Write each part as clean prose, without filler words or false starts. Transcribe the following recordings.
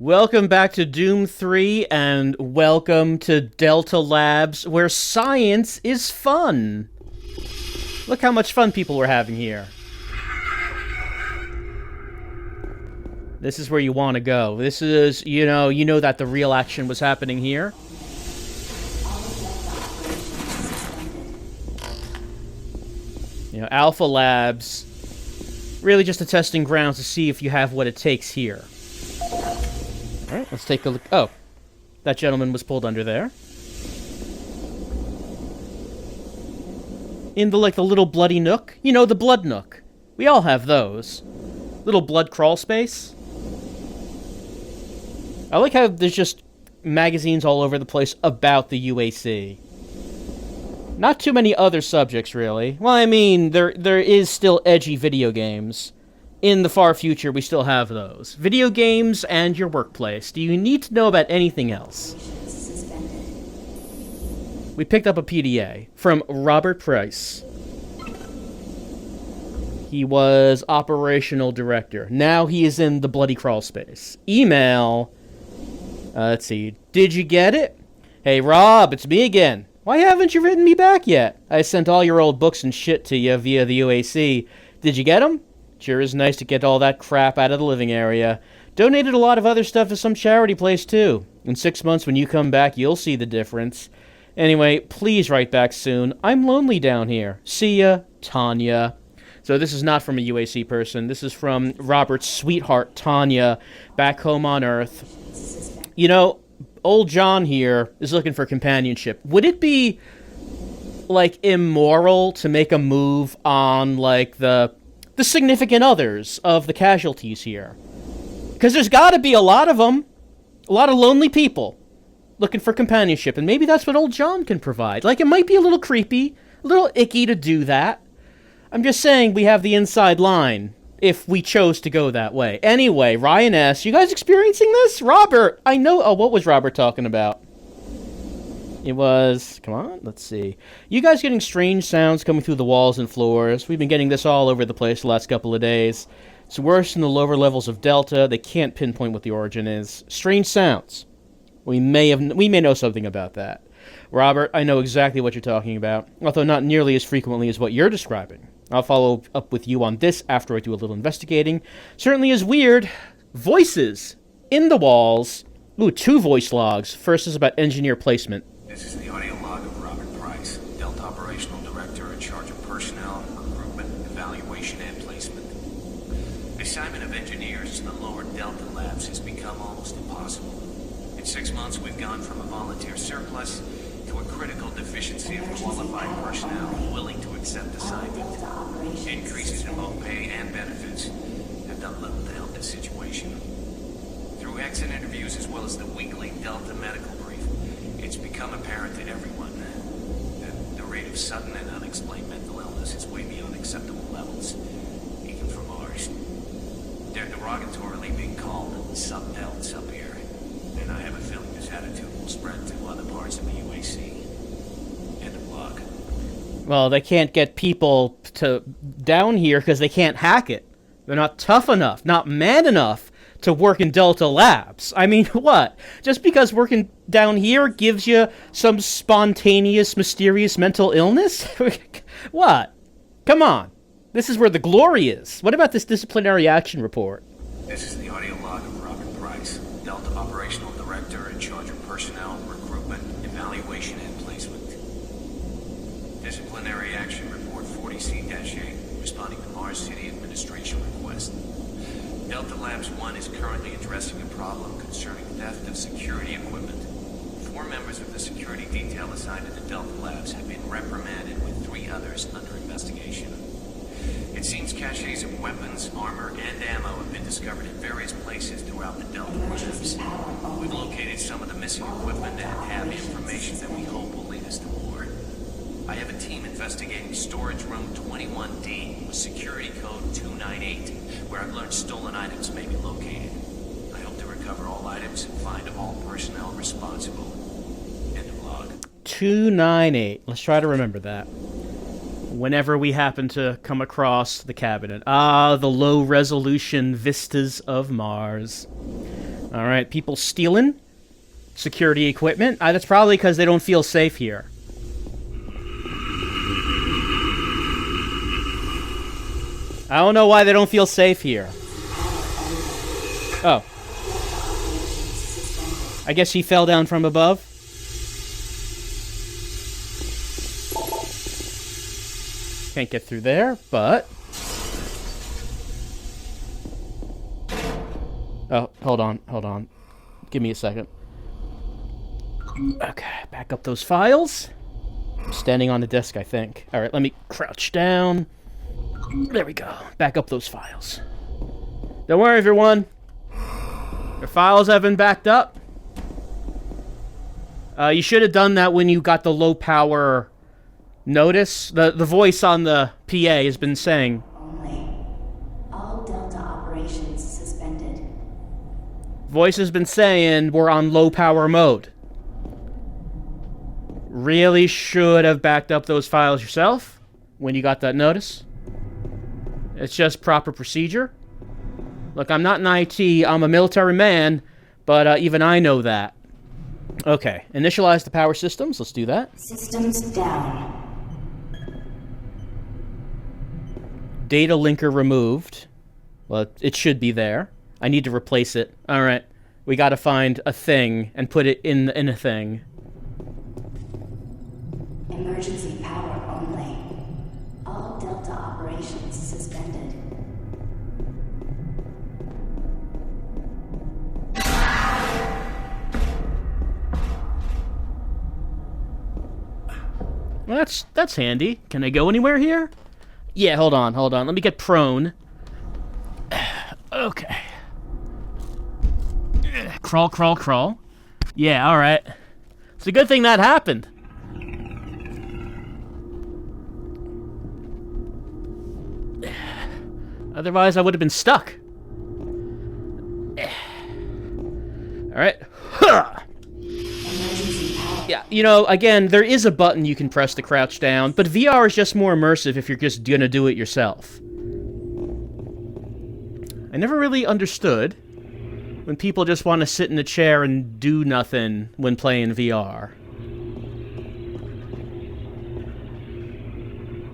Welcome back to Doom 3, and welcome to Delta Labs, where science is fun. Look how much fun people were having here. This is where you want to go. This is, you know that the real action was happening here. Alpha Labs, really just a testing ground to see if you have what it takes here. Alright, let's take a look. Oh, that gentleman was pulled under there. In the little bloody nook. You know, the blood nook. We all have those. Little blood crawl space. I like how there's just magazines all over the place about the UAC. Not too many other subjects, really. Well, I mean, there is still edgy video games. In the far future, we still have those. Video games and your workplace. Do you need to know about anything else? We picked up a PDA from Robert Price. He was operational director. Now he is in the bloody crawl space. Email. Let's see. Did you get it? Hey, Rob, it's me again. Why haven't you written me back yet? I sent all your old books and shit to you via the UAC. Did you get them? Sure is nice to get all that crap out of the living area. Donated a lot of other stuff to some charity place, too. In 6 months, when you come back, you'll see the difference. Anyway, please write back soon. I'm lonely down here. See ya, Tanya. So this is not from a UAC person. This is from Robert's sweetheart, Tanya, back home on Earth. You know, old John here is looking for companionship. Would it be, immoral to make a move on, the significant others of the casualties here? Because there's got to be a lot of them. A lot of lonely people looking for companionship, and maybe that's what old John can provide. It might be a little creepy, a little icky to do that. I'm just saying we have the inside line if we chose to go that way. Anyway, Ryan S., you guys experiencing this? Robert, I know. Oh, what was Robert talking about? It was, come on, let's see. You guys getting strange sounds coming through the walls and floors. We've been getting this all over the place the last couple of days. It's worse in the lower levels of Delta. They can't pinpoint what the origin is. Strange sounds. We may know something about that. Robert, I know exactly what you're talking about, although not nearly as frequently as what you're describing. I'll follow up with you on this after I do a little investigating. Certainly is weird. Voices in the walls. Ooh, 2 voice logs. First is about engineer placement. This is the audio log of Robert Price, Delta Operational Director in charge of personnel, recruitment, evaluation, and placement. The assignment of engineers to the lower Delta labs has become almost impossible. In 6 months, we've gone from a volunteer surplus to a critical deficiency of qualified personnel willing to accept assignment. Increases in both pay and benefits have done little to help this situation. Through exit interviews as well as the weekly Delta medical brief, it's become apparent to everyone that the rate of sudden and unexplained mental illness is way beyond acceptable levels, even for Mars. They're derogatorily being called sub-delts up here, and I have a feeling this attitude will spread to other parts of the UAC. End of log. Well, they can't get people down here because they can't hack it. They're not tough enough, not man enough to work in Delta Labs. I mean, what? Just because working down here gives you some spontaneous, mysterious mental illness? What? Come on. This is where the glory is. What about this disciplinary action report? This is the audio log of Robert Price, Delta Operational Director in charge of personnel, recruitment, evaluation, and placement. Disciplinary action report 40C-8, responding to Mars City Administration request. Delta Labs 1 is currently addressing a problem concerning theft of security equipment. 4 members of the security detail assigned to the Delta Labs have been reprimanded with 3 others under investigation. It seems caches of weapons, armor, and ammo have been discovered in various places throughout the Delta Labs. We've located some of the missing equipment and have information that we hope will lead us to more. I have a team investigating storage room 21D with security code 298, where I've learned stolen items may be located. I hope to recover all items and find all personnel responsible. End of log. 298. Let's try to remember that. Whenever we happen to come across the cabinet. Ah, the low-resolution vistas of Mars. Alright, people stealing security equipment. That's probably because they don't feel safe here. I don't know why they don't feel safe here. Oh. I guess he fell down from above. Can't get through there, but... Oh, hold on. Give me a second. Okay, back up those files. I'm standing on the desk, I think. Alright, let me crouch down. There we go. Back up those files. Don't worry, everyone. Your files have been backed up. You should have done that when you got the low power notice. The voice on the PA has been saying... Only. All Delta operations suspended. Voice has been saying we're on low power mode. Really should have backed up those files yourself when you got that notice. It's just proper procedure. Look, I'm not in IT, I'm a military man, but even I know that. Okay, initialize the power systems, let's do that. Systems down. Data linker removed. Well, it should be there. I need to replace it. Alright, we gotta find a thing and put it in a thing. Emergency power only. All Delta operations suspended. Well, that's handy. Can I go anywhere here? Yeah, hold on. Let me get prone. Okay. Crawl. Yeah, alright. It's a good thing that happened. Otherwise, I would have been stuck. Alright. Yeah, you know, again, there is a button you can press to crouch down, but VR is just more immersive if you're just gonna do it yourself. I never really understood when people just want to sit in a chair and do nothing when playing VR.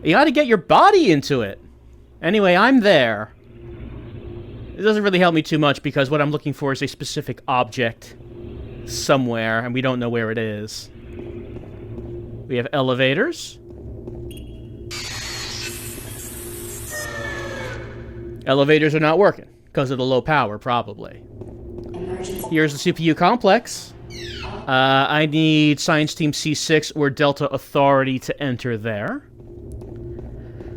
You gotta get your body into it. Anyway, I'm there. It doesn't really help me too much because what I'm looking for is a specific object somewhere, and we don't know where it is. We have elevators. Elevators are not working because of the low power, probably. Here's the CPU complex. I need Science Team C6 or Delta Authority to enter there.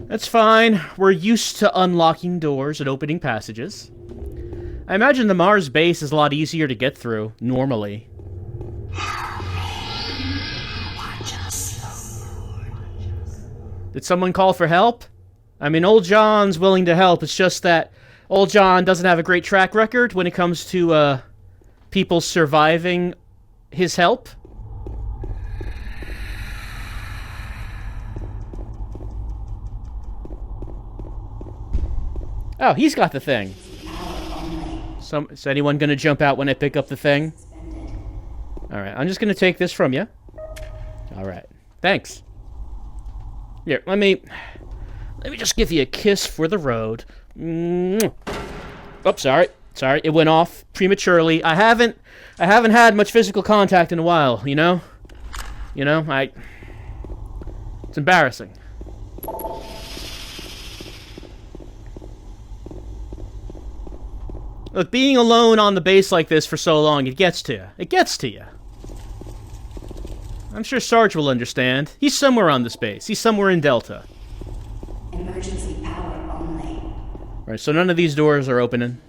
That's fine. We're used to unlocking doors and opening passages. I imagine the Mars base is a lot easier to get through, normally. Did someone call for help? I mean, old John's willing to help. It's just that old John doesn't have a great track record when it comes to, people surviving his help. Oh, he's got the thing. Is anyone gonna jump out when I pick up the thing? Alright, I'm just gonna take this from you. Alright, thanks. Here, let me just give you a kiss for the road. Oh, sorry, it went off prematurely. I haven't had much physical contact in a while, you know? It's embarrassing. Look, being alone on the base like this for so long, it gets to you. It gets to you. I'm sure Sarge will understand. He's somewhere on this base. He's somewhere in Delta. Emergency power only. Right, so none of these doors are opening.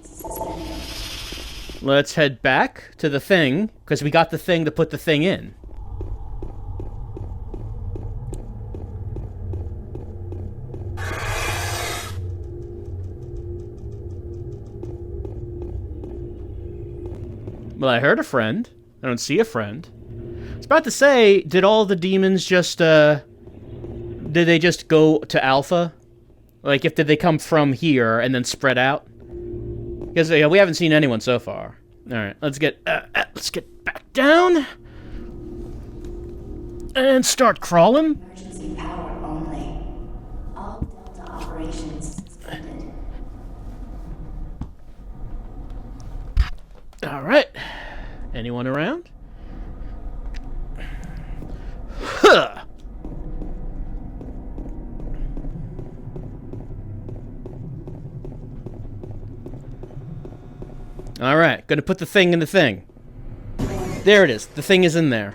Let's head back to the thing, because we got the thing to put the thing in. Well, I heard a friend. I don't see a friend. I was about to say, did all the demons just, did they just go to Alpha? Like, did they come from here and then spread out? Because, yeah, we haven't seen anyone so far. Alright, let's get back down. And start crawling. Emergency power only. All Delta operations suspended. Alright. Anyone around? Huh. Alright, gonna put the thing in the thing. There it is. The thing is in there.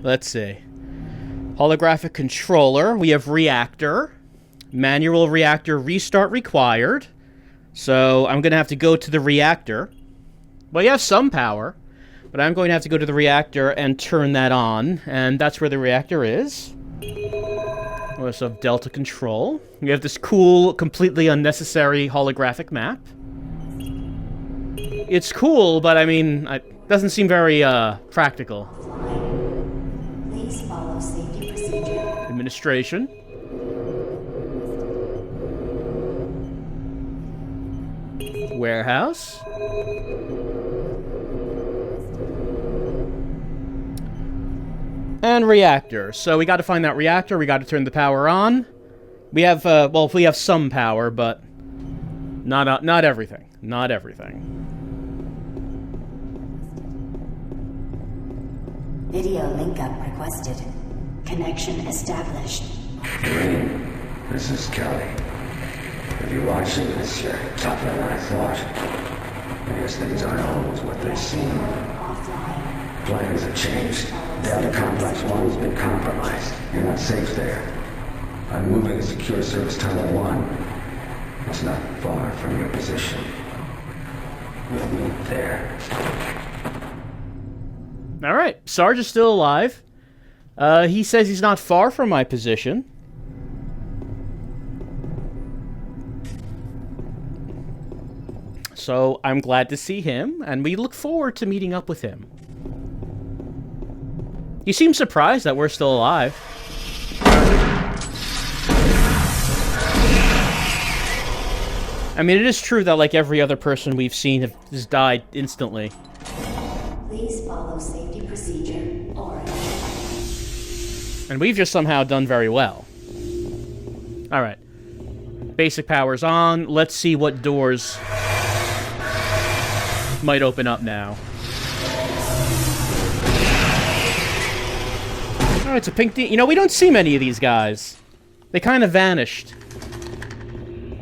Let's see. Holographic controller. We have reactor. Manual reactor restart required. So I'm going to have to go to the reactor. Well, you have some power. But I'm going to have to go to the reactor and turn that on. And that's where the reactor is. We also have Delta control. We have this cool, completely unnecessary holographic map. It's cool, but I mean, it doesn't seem very practical. Please follow safety procedure. Administration. Warehouse. And reactor. So we got to find that reactor. We got to turn the power on. We have, well, we have some power, but not everything. Not everything. Video link up requested. Connection established. VRing, this is Kelly. If you're watching this, you're tougher than I thought. I guess things aren't always what they seem. Offline. Plans have changed. Delta Complex 1's been compromised. You're not safe there. I'm moving to Secure Service Tunnel 1. It's not far from your position. We'll meet there. Alright, Sarge is still alive. He says he's not far from my position. So I'm glad to see him, and we look forward to meeting up with him. He seems surprised that we're still alive. I mean, it is true that, like, every other person we've seen has died instantly. Please follow safety procedure. Orange. And we've just somehow done very well. Alright. Basic power's on. Let's see what doors might open up now. Oh, it's a pink You know, we don't see many of these guys. They kind of vanished.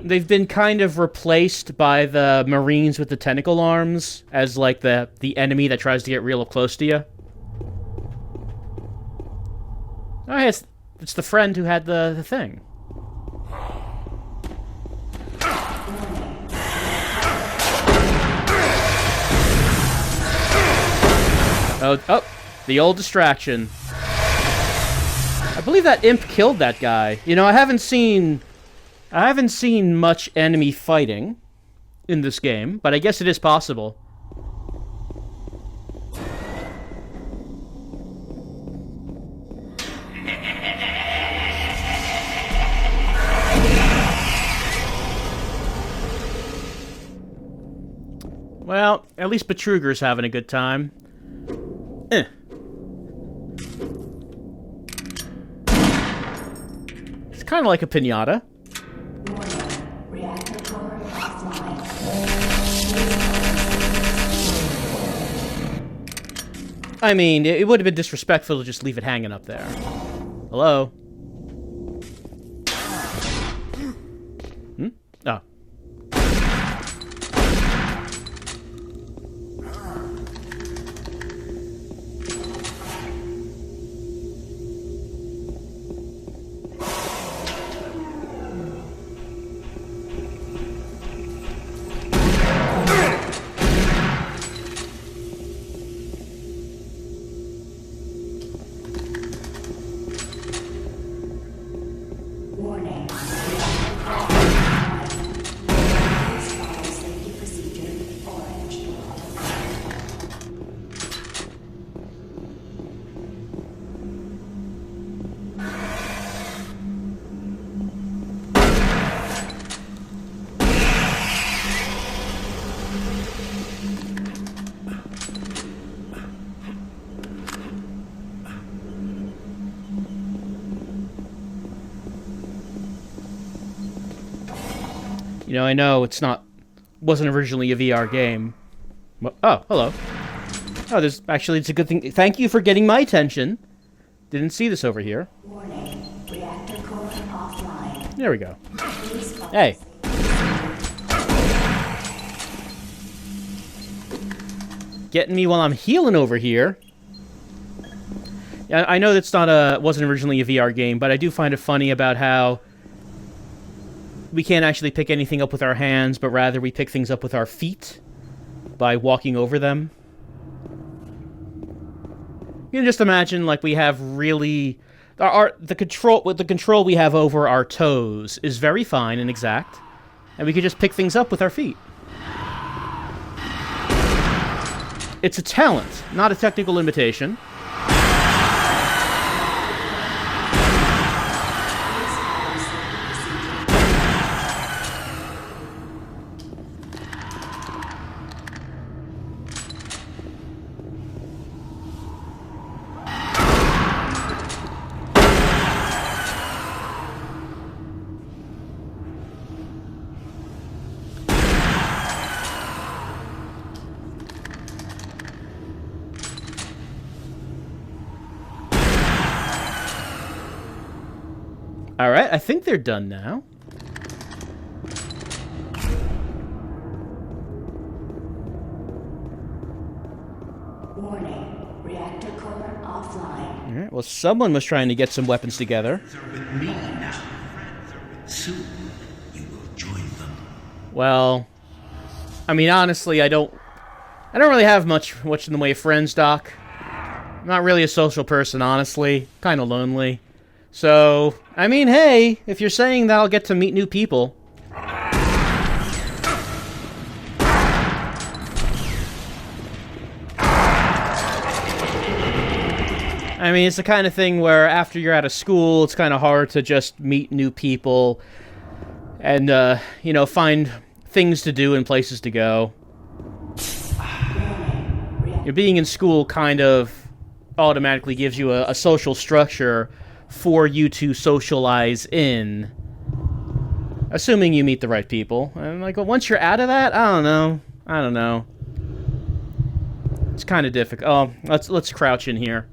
They've been kind of replaced by the Marines with the tentacle arms as, like, the enemy that tries to get real up close to you. Oh, hey, it's the friend who had the thing. Oh, the old distraction. I believe that imp killed that guy. You know, I haven't seen much enemy fighting in this game, but I guess it is possible. Well, at least Betruger's having a good time. It's kind of like a piñata. Reactor core offline. I mean, it would have been disrespectful to just leave it hanging up there. Hello? Hmm? Oh. You know, I know wasn't originally a VR game. Oh, hello. Oh, it's a good thing. Thank you for getting my attention. Didn't see this over here. Warning. Reactor core offline. There we go. Please follow Hey. Getting me while I'm healing over here. Yeah, I know that's wasn't originally a VR game, but I do find it funny about how we can't actually pick anything up with our hands, but rather we pick things up with our feet by walking over them. You can just imagine, like, we have really... the control we have over our toes is very fine and exact, and we can just pick things up with our feet. It's a talent, not a technical limitation. Alright, I think they're done now. Warning. Reactor core offline. Alright, well, someone was trying to get some weapons together. Friends are with me now. Friends are with soon. You will join them. Well, I mean, honestly, I don't really have much in the way of friends, Doc. I'm not really a social person, honestly. Kind of lonely. So, I mean, hey, if you're saying that I'll get to meet new people. I mean, it's the kind of thing where after you're out of school, it's kind of hard to just meet new people and, you know, find things to do and places to go. Being in school kind of automatically gives you a social structure for you to socialize in, assuming you meet the right people. And like, well, once you're out of that, I don't know. It's kind of difficult. Oh, let's crouch in here.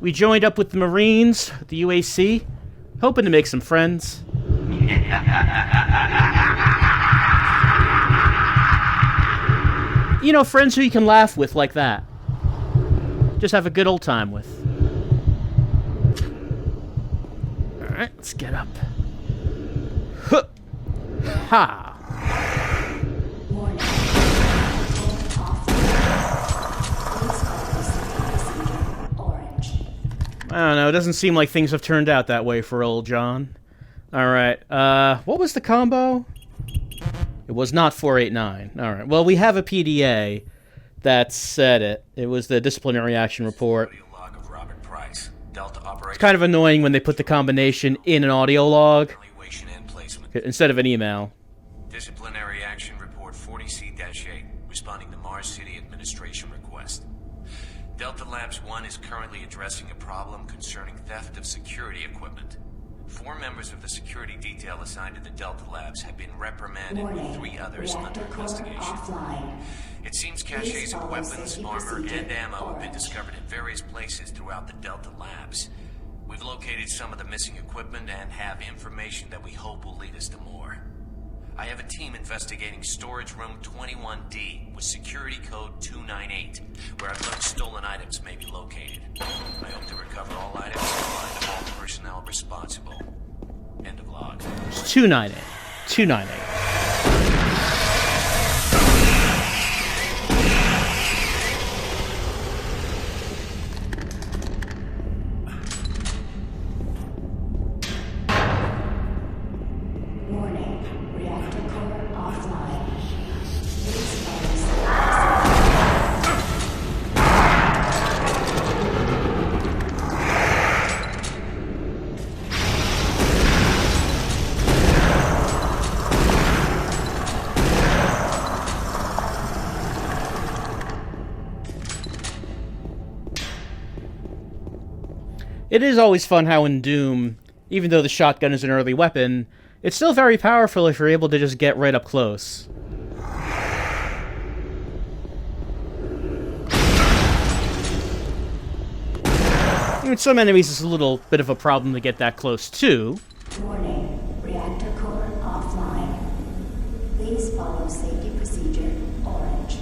We joined up with the Marines, the UAC, hoping to make some friends. You know, friends who you can laugh with like that. Just have a good old time with. Alright, let's get up. Huh. Ha! Warning. Orange. I don't know, it doesn't seem like things have turned out that way for old John. Alright, what was the combo? It was not 489. Alright, well, we have a PDA that said it. It was the disciplinary action report. It's kind of annoying when they put the combination in an audio log instead of an email. Disciplinary Action Report 40C-8, responding to Mars City Administration request. Delta Labs 1 is currently addressing a problem concerning theft of security equipment. 4 members of the security detail assigned to the Delta Labs have been reprimanded, Warning. with 3 others under Reactor core investigation. offline. It seems caches of weapons, armor, and ammo have been discovered in various places throughout the Delta Labs. We've located some of the missing equipment and have information that we hope will lead us to more. I have a team investigating storage room 21D with security code 298, where I've learned stolen items may be located. I hope to recover all items and find all personnel responsible. End of log. It's 298. 298. Warning. Reactor core offline. Please follow It is always fun how in Doom, even though the shotgun is an early weapon, It's still very powerful if you're able to just get right up close. With some enemies, it's a little bit of a problem to get that close, too. Warning, reactor core offline. Please follow safety procedure orange.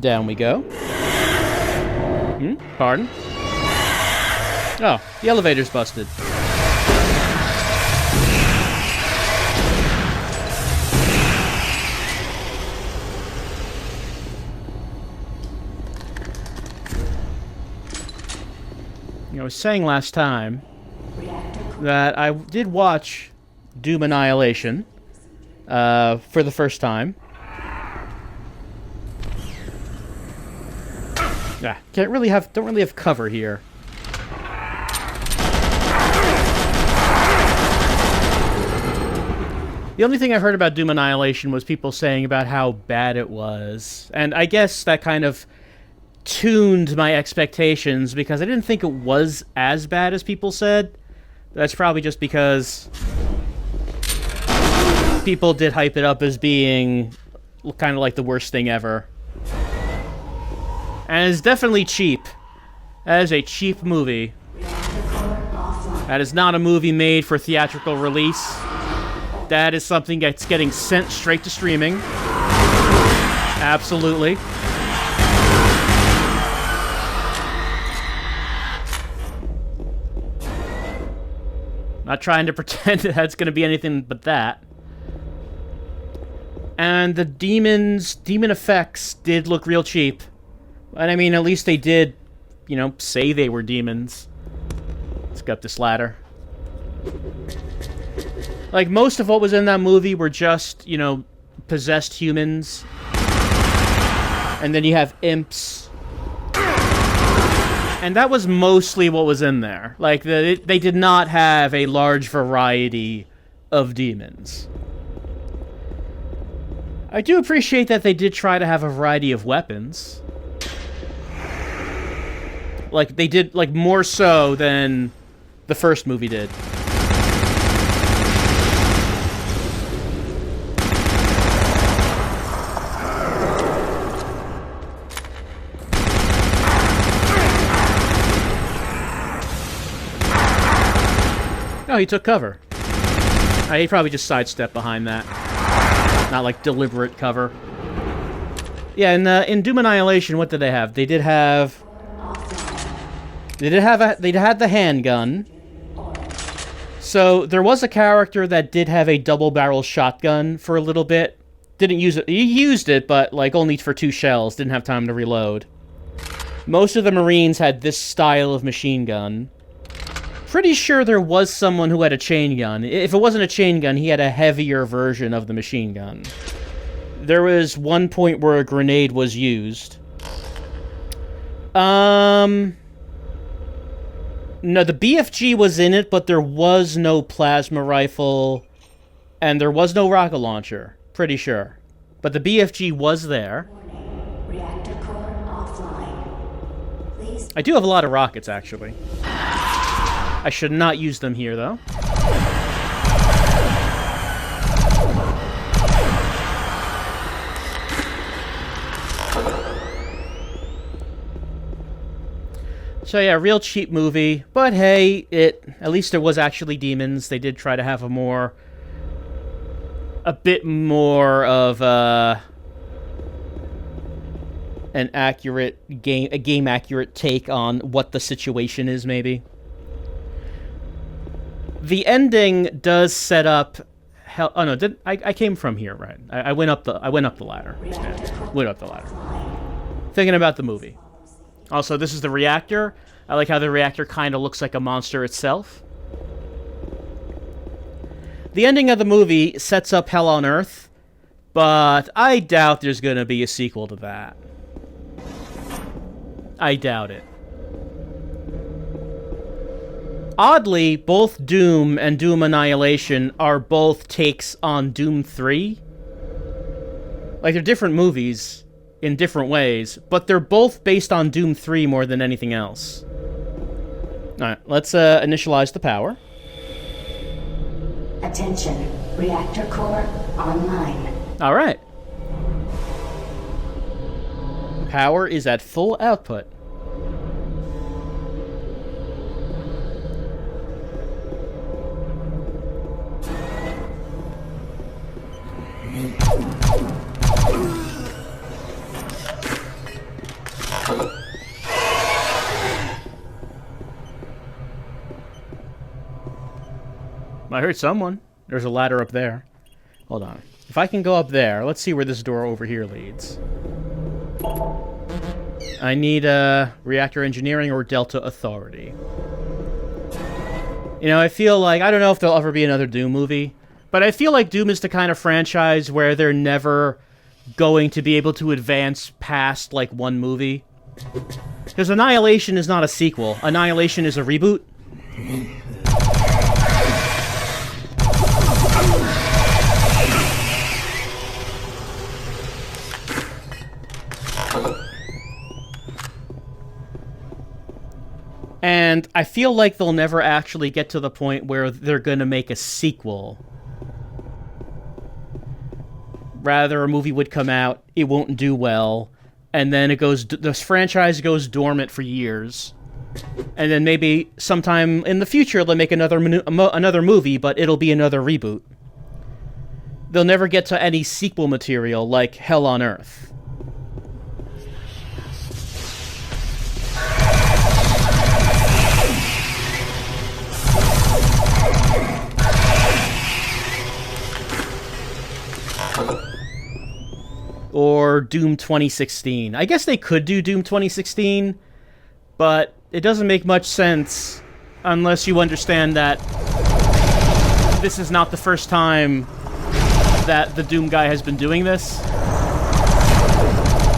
Down we go. Pardon? Oh, the elevator's busted. I was saying last time that I did watch Doom Annihilation for the first time. Yeah, don't really have cover here. The only thing I've heard about Doom Annihilation was people saying about how bad it was, and I guess that kind of tuned my expectations because I didn't think it was as bad as people said. That's probably just because people did hype it up as being kind of like the worst thing ever. And it's definitely cheap. That is a cheap movie. That is not a movie made for theatrical release. That is something that's getting sent straight to streaming. Absolutely. Not trying to pretend that that's going to be anything but that. And the demon effects did look real cheap. And I mean, at least they did, you know, say they were demons. Let's go up this ladder. Like, most of what was in that movie were just, you know, possessed humans. And then you have imps. And that was mostly what was in there. Like, they did not have a large variety of demons. I do appreciate that they did try to have a variety of weapons. Like, they did, like, more so than the first movie did. Oh, he took cover. He probably just sidestepped behind that. Not, like, deliberate cover. Yeah, in Doom Annihilation, what did they have? They did have... They had the handgun. So there was a character that did have a double-barrel shotgun for a little bit. Didn't use it. He used it, but like only for 2 shells. Didn't have time to reload. Most of the Marines had this style of machine gun. Pretty sure there was someone who had a chain gun. If it wasn't a chain gun, he had a heavier version of the machine gun. There was one point where a grenade was used. No, the BFG was in it, but there was no plasma rifle, and there was no rocket launcher. Pretty sure. But the BFG was there. Reactor core offline. Please. I do have a lot of rockets, actually. I should not use them here, though. So yeah, real cheap movie, but hey, at least there was actually demons. They did try to have a bit more of an accurate game accurate take on what the situation is, maybe. The ending does set up hell. Oh no, I came from here, right? I went up the ladder. Yeah, went up the ladder. Thinking about the movie. Also, this is the reactor. I like how the reactor kind of looks like a monster itself. The ending of the movie sets up Hell on Earth, but I doubt there's going to be a sequel to that. I doubt it. Oddly, both Doom and Doom Annihilation are both takes on Doom 3. Like, they're different movies in different ways, but they're both based on Doom 3 more than anything else. Alright, let's initialize the power. Attention, reactor core online. Alright. Power is at full output. I heard someone. There's a ladder up there. Hold on. If I can go up there, let's see where this door over here leads. I need reactor engineering or Delta Authority. You know, I feel like, I don't know if there'll ever be another Doom movie, but I feel like Doom is the kind of franchise where they're never going to be able to advance past, like, one movie. Because Annihilation is not a sequel. Annihilation is a reboot. And I feel like they'll never actually get to the point where they're gonna make a sequel. Rather, a movie would come out, it won't do well, and then this franchise goes dormant for years. And then maybe sometime in the future they'll make another movie, but it'll be another reboot. They'll never get to any sequel material like Hell on Earth. Or Doom 2016. I guess they could do Doom 2016, but it doesn't make much sense unless you understand that this is not the first time that the Doom guy has been doing this.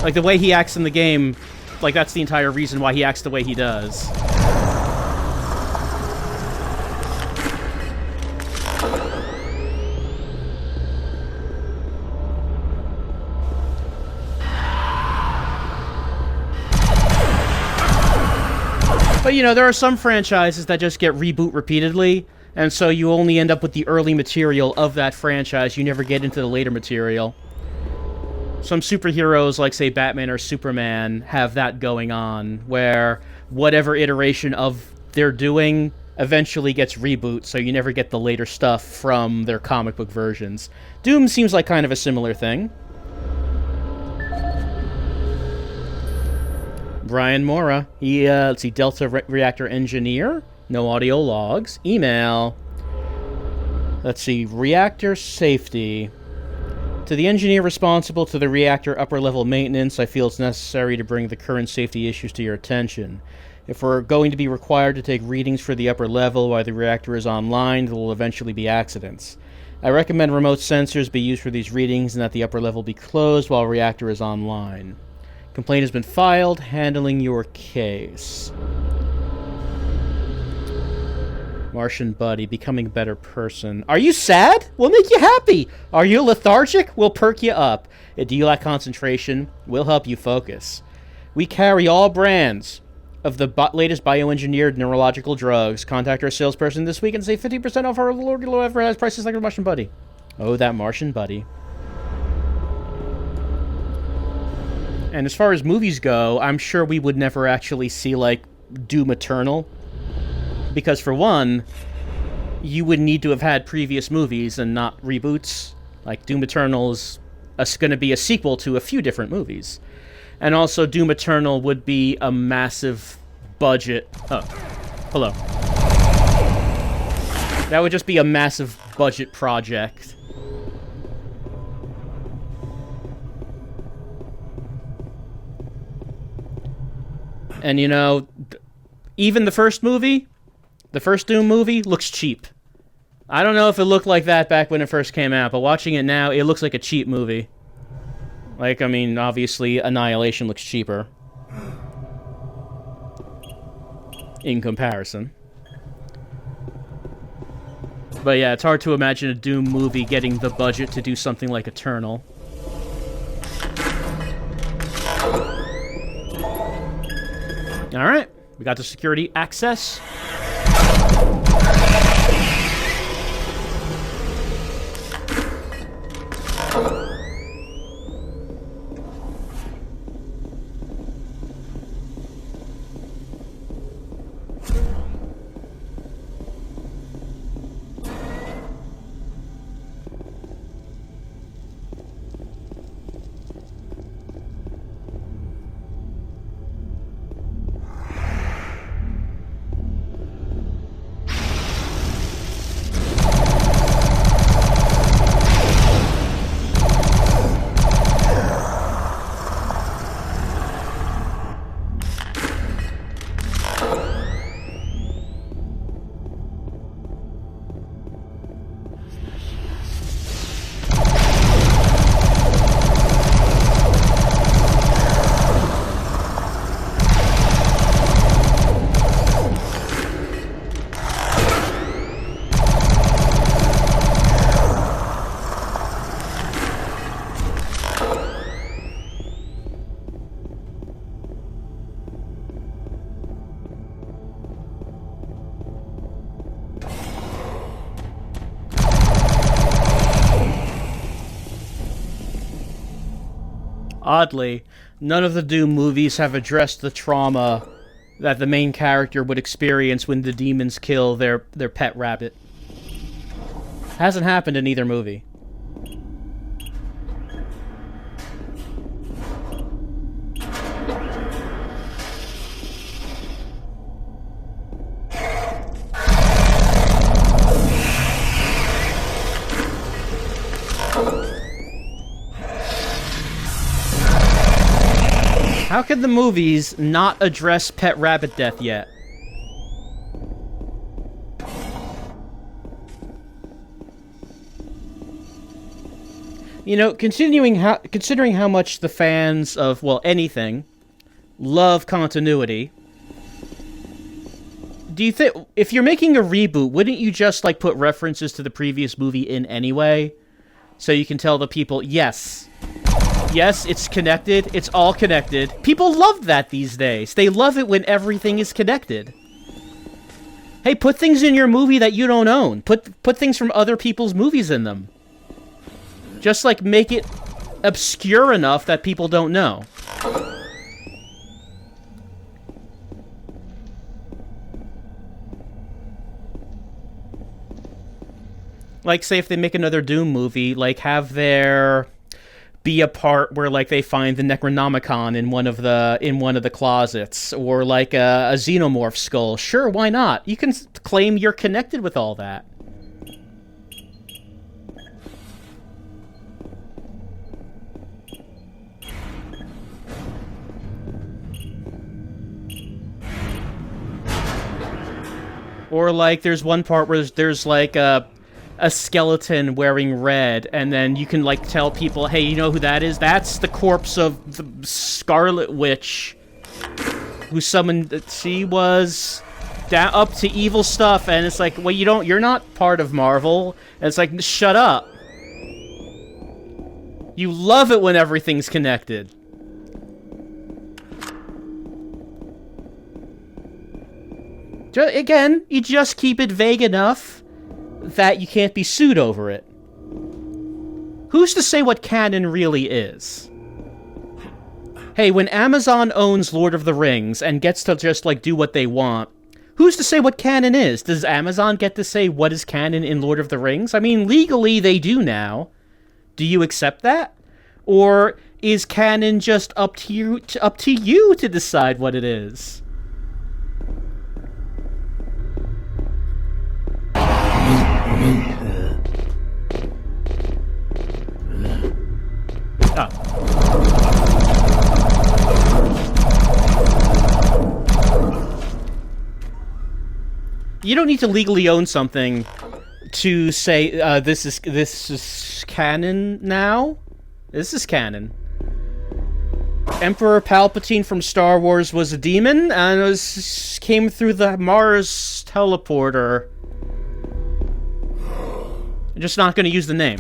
Like, the way he acts in the game, like, that's the entire reason why he acts the way he does. But, you know, there are some franchises that just get reboot repeatedly, and so you only end up with the early material of that franchise. You never get into the later material. Some superheroes, like, say, Batman or Superman, have that going on, where whatever iteration of they're doing eventually gets reboot, so you never get the later stuff from their comic book versions. Doom seems like kind of a similar thing. Brian Mora. He, let's see, Delta Reactor Engineer. No audio logs. Email. Let's see, Reactor Safety. To the engineer responsible to the reactor upper-level maintenance, I feel it's necessary to bring the current safety issues to your attention. If we're going to be required to take readings for the upper level while the reactor is online, there will eventually be accidents. I recommend remote sensors be used for these readings and that the upper level be closed while reactor is online. Complaint has been filed, handling your case. Martian buddy, becoming a better person. Are you sad? We'll make you happy. Are you lethargic? We'll perk you up. Do you lack concentration? We'll help you focus. We carry all brands of the latest bioengineered neurological drugs. Contact our salesperson this week and save 50% off our low advertised prices like our Martian buddy. Oh, that Martian buddy. And as far as movies go, I'm sure we would never actually see, like, Doom Eternal. Because, for one, you would need to have had previous movies and not reboots. Like, Doom Eternal is going to be a sequel to a few different movies. And also, Doom Eternal would be a massive budget... Oh, hello. That would just be a massive budget project. And, you know, even the first movie, the first Doom movie, looks cheap. I don't know if it looked like that back when it first came out, but watching it now, it looks like a cheap movie. Like, I mean, obviously, Annihilation looks cheaper. In comparison. But yeah, it's hard to imagine a Doom movie getting the budget to do something like Eternal. Alright, we got the security access. Oddly, none of the Doom movies have addressed the trauma that the main character would experience when the demons kill their pet rabbit. Hasn't happened in either movie. How can the movies not address pet rabbit death yet? You know, considering how much the fans of, well, anything, love continuity, do you think, if you're making a reboot, wouldn't you just, like, put references to the previous movie in anyway? So you can tell the people, yes, it's connected, it's all connected. People love that these days. They love it when everything is connected. Hey, put things in your movie that you don't own. Put things from other people's movies in them. Just, like, make it obscure enough that people don't know. Like, say if they make another Doom movie, like, have there be a part where, like, they find the Necronomicon in one of the closets, or like a xenomorph skull. Sure, why not? You can claim you're connected with all that. Or, like, there's one part where there's like a skeleton wearing red, and then you can, like, tell people, hey, you know who that is? That's the corpse of the Scarlet Witch, who summoned, she was down, up to evil stuff, and it's like, well, you're not part of Marvel, and it's like, shut up. You love it when everything's connected. Again, you just keep it vague enough that you can't be sued over it. Who's to say what canon really is? Hey, when Amazon owns Lord of the Rings and gets to just, like, do what they want, who's to say what canon is? Does Amazon get to say what is canon in Lord of the Rings? I mean, legally they do now. Do you accept that? Or is canon just up to you to decide what it is? Oh. You don't need to legally own something to say this is canon now. This is canon. Emperor Palpatine from Star Wars was a demon and came through the Mars teleporter. I'm just not going to use the name.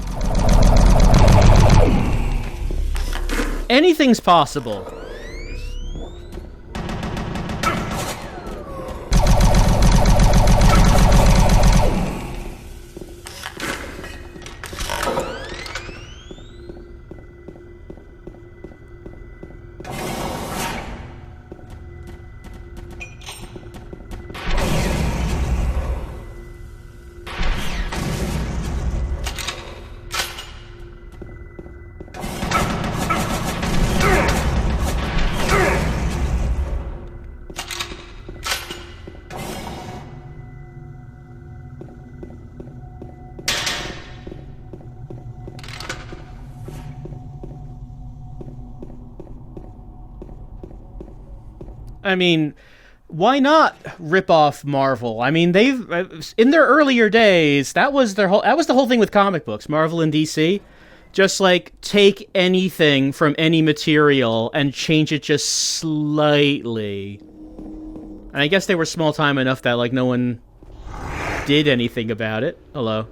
Anything's possible. I mean, why not rip off Marvel? I mean, they've in their earlier days, that was the whole thing with comic books, Marvel and DC. Just like take anything from any material and change it just slightly. And I guess they were small time enough that like no one did anything about it. Hello.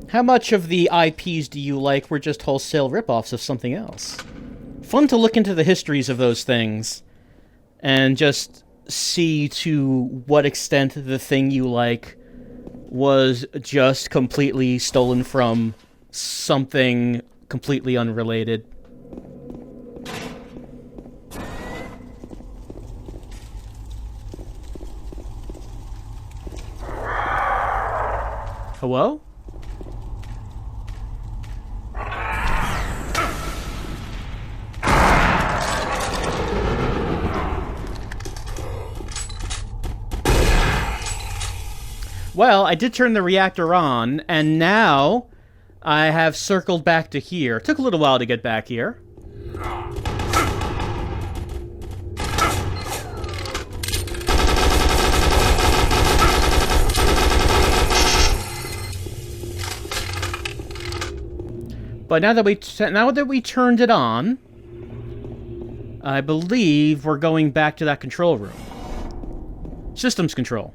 How much of the IPs do you like were just wholesale ripoffs of something else? Fun to look into the histories of those things and just see to what extent the thing you like was just completely stolen from something completely unrelated. Hello? Well, I did turn the reactor on, and now I have circled back to here. Took a little while to get back here. But now that we turned it on, I believe we're going back to that control room. Systems control.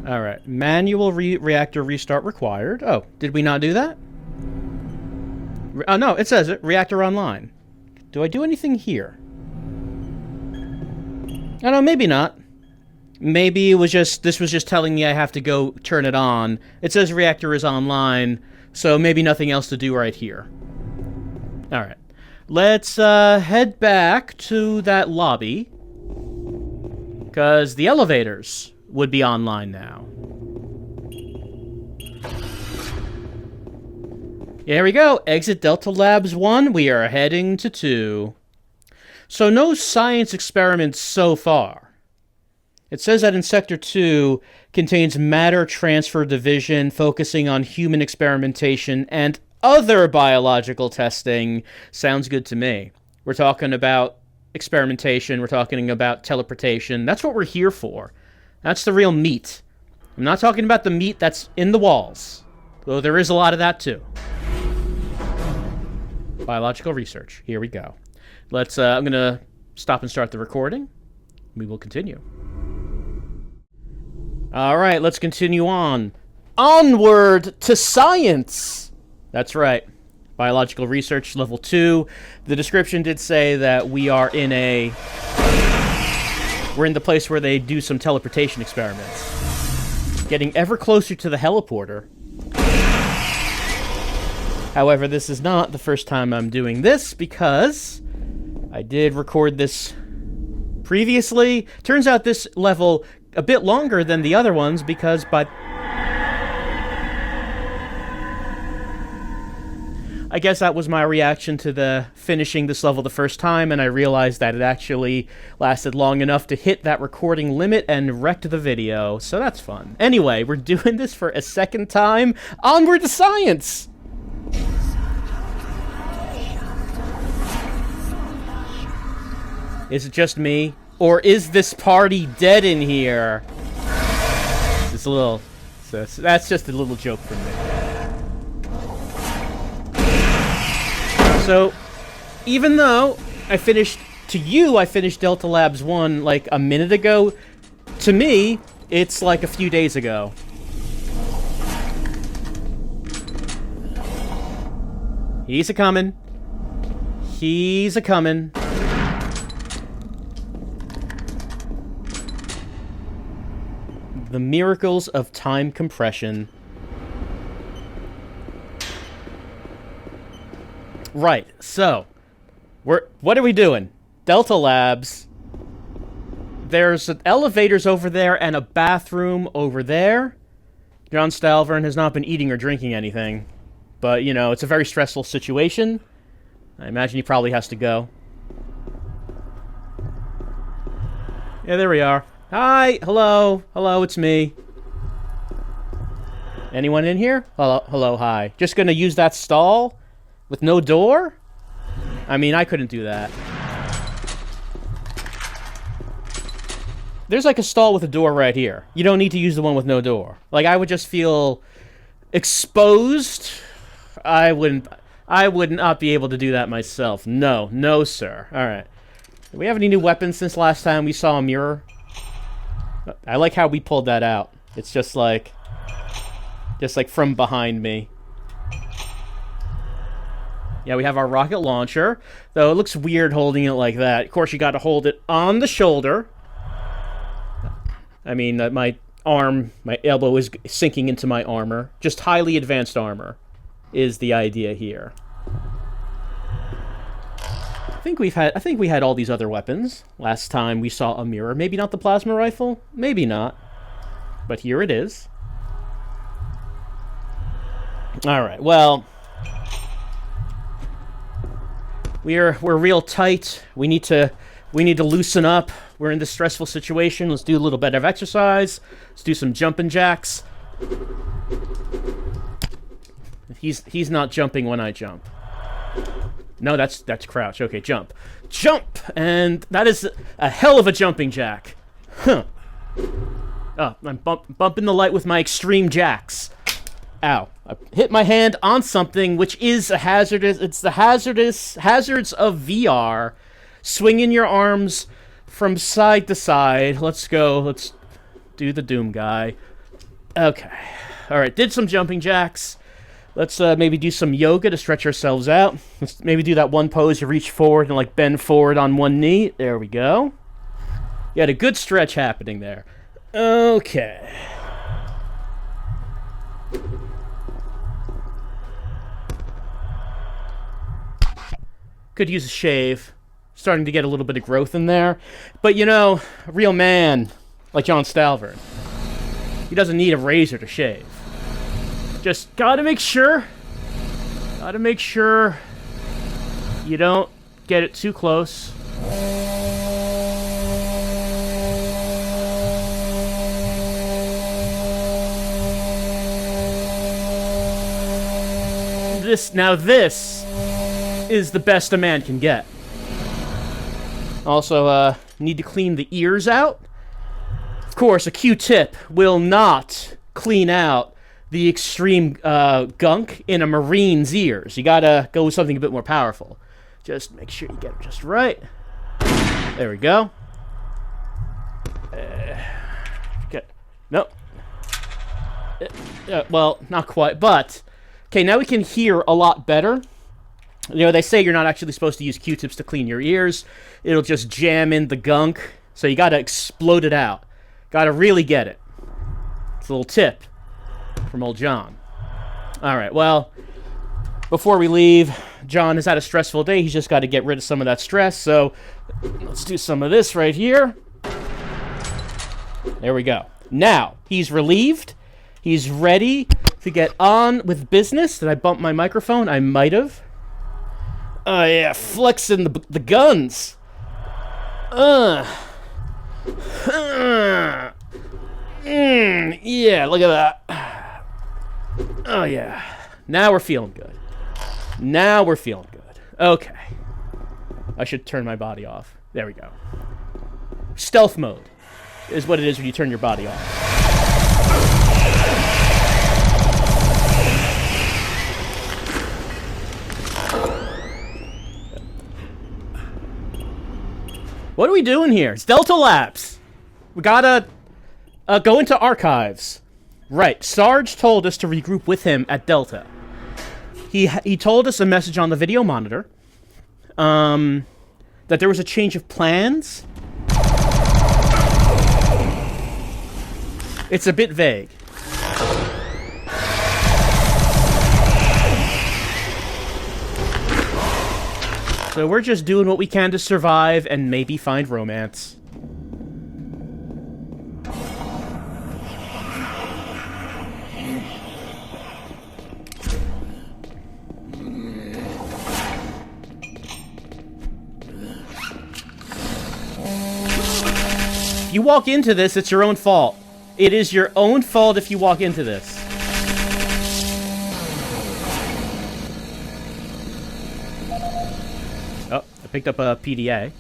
Alright, manual reactor restart required. Oh, did we not do that? Oh, no, it says it. Reactor online. Do I do anything here? I don't know, maybe not. Maybe it was just, this was just telling me I have to go turn it on. It says reactor is online, so maybe nothing else to do right here. Alright. Let's head back to that lobby. Because the elevators would be online now. Here we go. Exit Delta Labs 1. We are heading to 2. So no science experiments so far. It says that in Sector 2 contains matter transfer division focusing on human experimentation and other biological testing. Sounds good to me. We're talking about experimentation. We're talking about teleportation. That's what we're here for. That's the real meat. I'm not talking about the meat that's in the walls, though there is a lot of that too. Biological research. Here we go. Let's, I'm going to stop and start the recording. We will continue. All right, let's continue on. Onward to science! That's right. Biological research, level 2. The description did say that we are in a... We're in the place where they do some teleportation experiments. Getting ever closer to the heliporter. However, this is not the first time I'm doing this, because I did record this previously. Turns out this level a bit longer than the other ones, because I guess that was my reaction to the finishing this level the first time, and I realized that it actually lasted long enough to hit that recording limit and wrecked the video, so that's fun. Anyway, we're doing this for a second time. Onward to science! Is it just me? Or is this party dead in here? It's a little... So that's just a little joke from me. So, even though I finished Delta Labs 1 like a minute ago, to me, it's like a few days ago. He's a-comin'. He's a-comin'. The miracles of time compression. Right, so, what are we doing? Delta Labs. There's elevators over there and a bathroom over there. John Stalvern has not been eating or drinking anything. But, you know, it's a very stressful situation. I imagine he probably has to go. Yeah, there we are. Hi, hello, it's me. Anyone in here? Hello, hi. Just gonna use that stall? With no door? I mean, I couldn't do that. There's like a stall with a door right here. You don't need to use the one with no door. Like, I would just feel exposed. I would not be able to do that myself. No, sir. Alright. Do we have any new weapons since last time we saw a mirror? I like how we pulled that out. It's just like from behind me. Yeah, we have our rocket launcher, though it looks weird holding it like that. Of course, you got to hold it on the shoulder. I mean, my elbow is sinking into my armor. Just highly advanced armor is the idea here. I think we had all these other weapons last time we saw a mirror. Maybe not the plasma rifle, maybe not, but here it is. All right, well, we're real tight. We need to loosen up. We're in this stressful situation. Let's do a little bit of exercise. Let's do some jumping jacks. He's not jumping when I jump. No, that's crouch. Okay, jump. Jump! And that is a hell of a jumping jack. Huh. Oh, I'm bumping the light with my extreme jacks. Ow. I hit my hand on something which is a hazardous... It's the hazards of VR. Swinging your arms from side to side. Let's go. Let's do the Doom guy. Okay. Alright, did some jumping jacks. Let's maybe do some yoga to stretch ourselves out. Let's maybe do that one pose you reach forward and like bend forward on one knee. There we go. You had a good stretch happening there. Okay. Could use a shave. Starting to get a little bit of growth in there. But you know, a real man like John Stalvern, he doesn't need a razor to shave. Just gotta make sure you don't get it too close. This is the best a man can get. Also, need to clean the ears out. Of course, a Q-tip will not clean out the extreme gunk in a Marine's ears. You gotta go with something a bit more powerful. Just make sure you get it just right. There we go. Nope. Well, not quite, but... Okay, now we can hear a lot better. You know, they say you're not actually supposed to use Q-tips to clean your ears. It'll just jam in the gunk. So you gotta explode it out. Gotta really get it. It's a little tip from old John. Alright, well, before we leave, John has had a stressful day. He's just got to get rid of some of that stress. So let's do some of this right here. There we go. Now, he's relieved. He's ready to get on with business. Did I bump my microphone? I might have. Oh, yeah, flexing the guns. Yeah, look at that. Oh, yeah. Now we're feeling good. Okay. I should turn my body off. There we go. Stealth mode is what it is when you turn your body off. What are we doing here? It's Delta Labs. We gotta go into archives. Right, Sarge told us to regroup with him at Delta. He told us a message on the video monitor that there was a change of plans. It's a bit vague. So we're just doing what we can to survive and maybe find romance. If you walk into this, it's your own fault. It is your own fault if you walk into this. Oh, I picked up a PDA.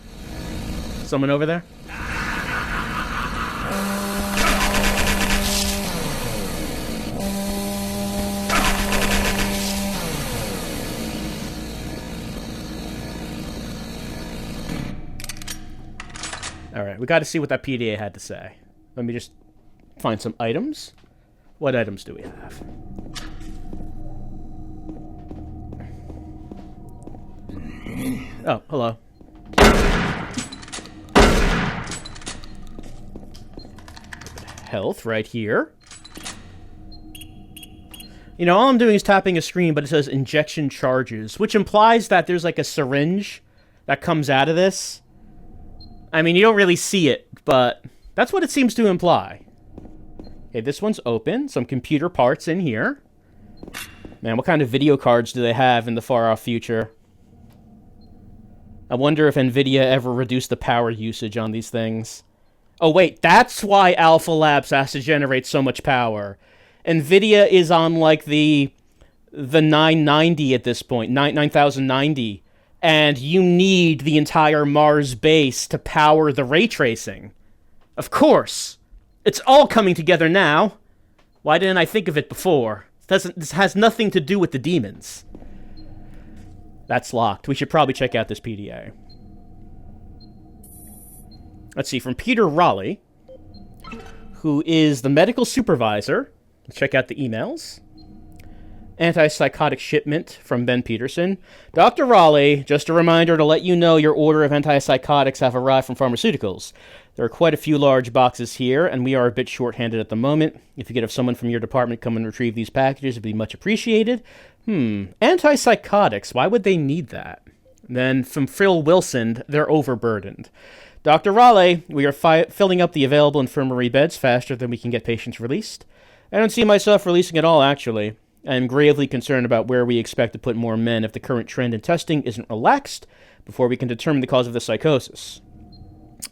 Someone over there? Alright, we gotta see what that PDA had to say. Let me just find some items. What items do we have? Oh, hello. Health right here. You know, all I'm doing is tapping a screen, but it says injection charges, which implies that there's like a syringe that comes out of this. I mean, you don't really see it, but that's what it seems to imply. Okay, this one's open. Some computer parts in here. Man, what kind of video cards do they have in the far-off future? I wonder if NVIDIA ever reduced the power usage on these things. Oh, wait, that's why Alpha Labs has to generate so much power. NVIDIA is on, like, the 990 at this point, 9090. And you need the entire Mars base to power the ray tracing. Of course. It's all coming together now. Why didn't I think of it before? This has nothing to do with the demons. That's locked. We should probably check out this PDA. Let's see, from Peter Raleigh, who is the medical supervisor. Let's check out the emails. Antipsychotic shipment from Ben Peterson. Dr. Raleigh, just a reminder to let you know your order of antipsychotics have arrived from pharmaceuticals. There are quite a few large boxes here, and we are a bit short-handed at the moment. If you could have someone from your department come and retrieve these packages, it'd be much appreciated. Antipsychotics, why would they need that? Then from Phil Wilson, they're overburdened. Dr. Raleigh, we are filling up the available infirmary beds faster than we can get patients released. I don't see myself releasing at all, actually. I am gravely concerned about where we expect to put more men if the current trend in testing isn't relaxed before we can determine the cause of the psychosis.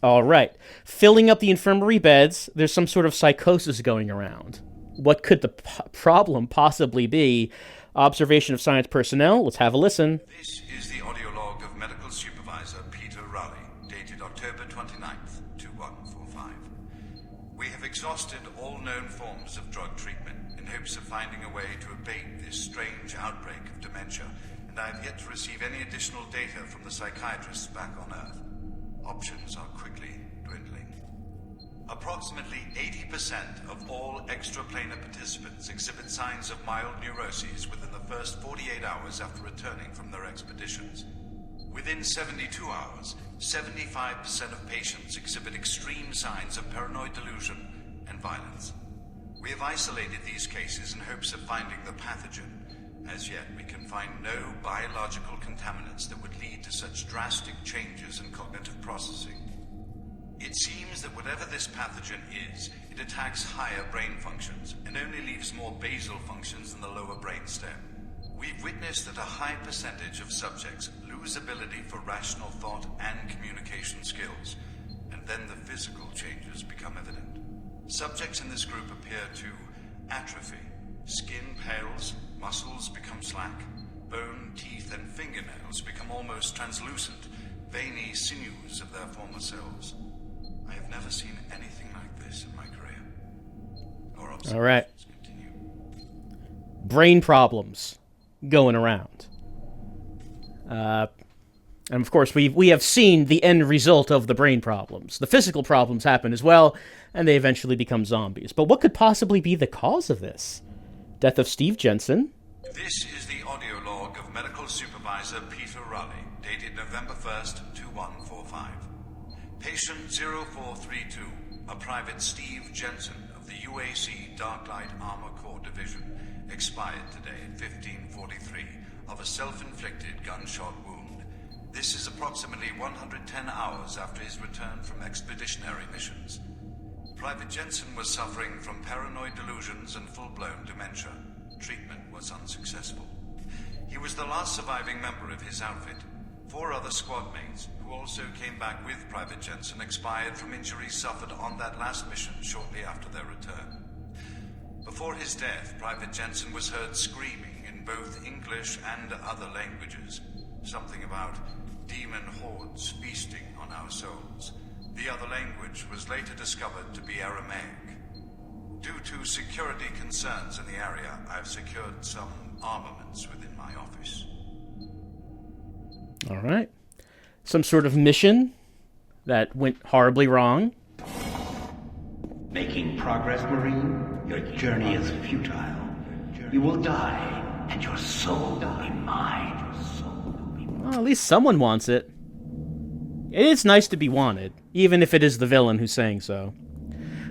All right. Filling up the infirmary beds, there's some sort of psychosis going around. What could the problem possibly be? Observation of science personnel. Let's have a listen. This is the audio log of Medical Supervisor Peter Raleigh, dated October 29th, 2145. We have exhausted all known forms of drug treatment in hopes of finding a way to abate this strange outbreak of dementia, and I have yet to receive any additional data from the psychiatrists back on Earth. Options are quickly dwindling. Approximately 80% of all extraplanar participants exhibit signs of mild neuroses within the first 48 hours after returning from their expeditions. Within 72 hours, 75% of patients exhibit extreme signs of paranoid delusion and violence. We have isolated these cases in hopes of finding the pathogen. As yet, we can find no biological contaminants that would lead to such drastic changes in cognitive processing. It seems that whatever this pathogen is, it attacks higher brain functions and only leaves more basal functions in the lower brainstem. We've witnessed that a high percentage of subjects lose ability for rational thought and communication skills, and then the physical changes become evident. Subjects in this group appear to atrophy. Skin pales, muscles become slack, bone, teeth, and fingernails become almost translucent, veiny sinews of their former selves. I have never seen anything like this in my career. Our All right. observations continue. Brain problems going around. And of course, we have seen the end result of the brain problems. The physical problems happen as well, and they eventually become zombies. But what could possibly be the cause of this? Death of Steve Jensen? This is the audio log of Medical Supervisor Peter Raleigh, dated November 1st, 2145. Patient 0432, a Private Steve Jensen of the UAC Dark Light Armor Corps Division, expired today at 1543 of a self-inflicted gunshot wound. This is approximately 110 hours after his return from expeditionary missions. Private Jensen was suffering from paranoid delusions and full-blown dementia. Treatment was unsuccessful. He was the last surviving member of his outfit. 4 other squad mates, who also came back with Private Jensen, expired from injuries suffered on that last mission shortly after their return. Before his death, Private Jensen was heard screaming in both English and other languages, something about demon hordes feasting on our souls. The other language was later discovered to be Aramaic. Due to security concerns in the area, I've secured some armaments within my office. All right. Some sort of mission that went horribly wrong. Making progress, Marine? Your journey is futile. You will die, and your soul will be mine. Well, at least someone wants it. It is nice to be wanted, even if it is the villain who's saying so.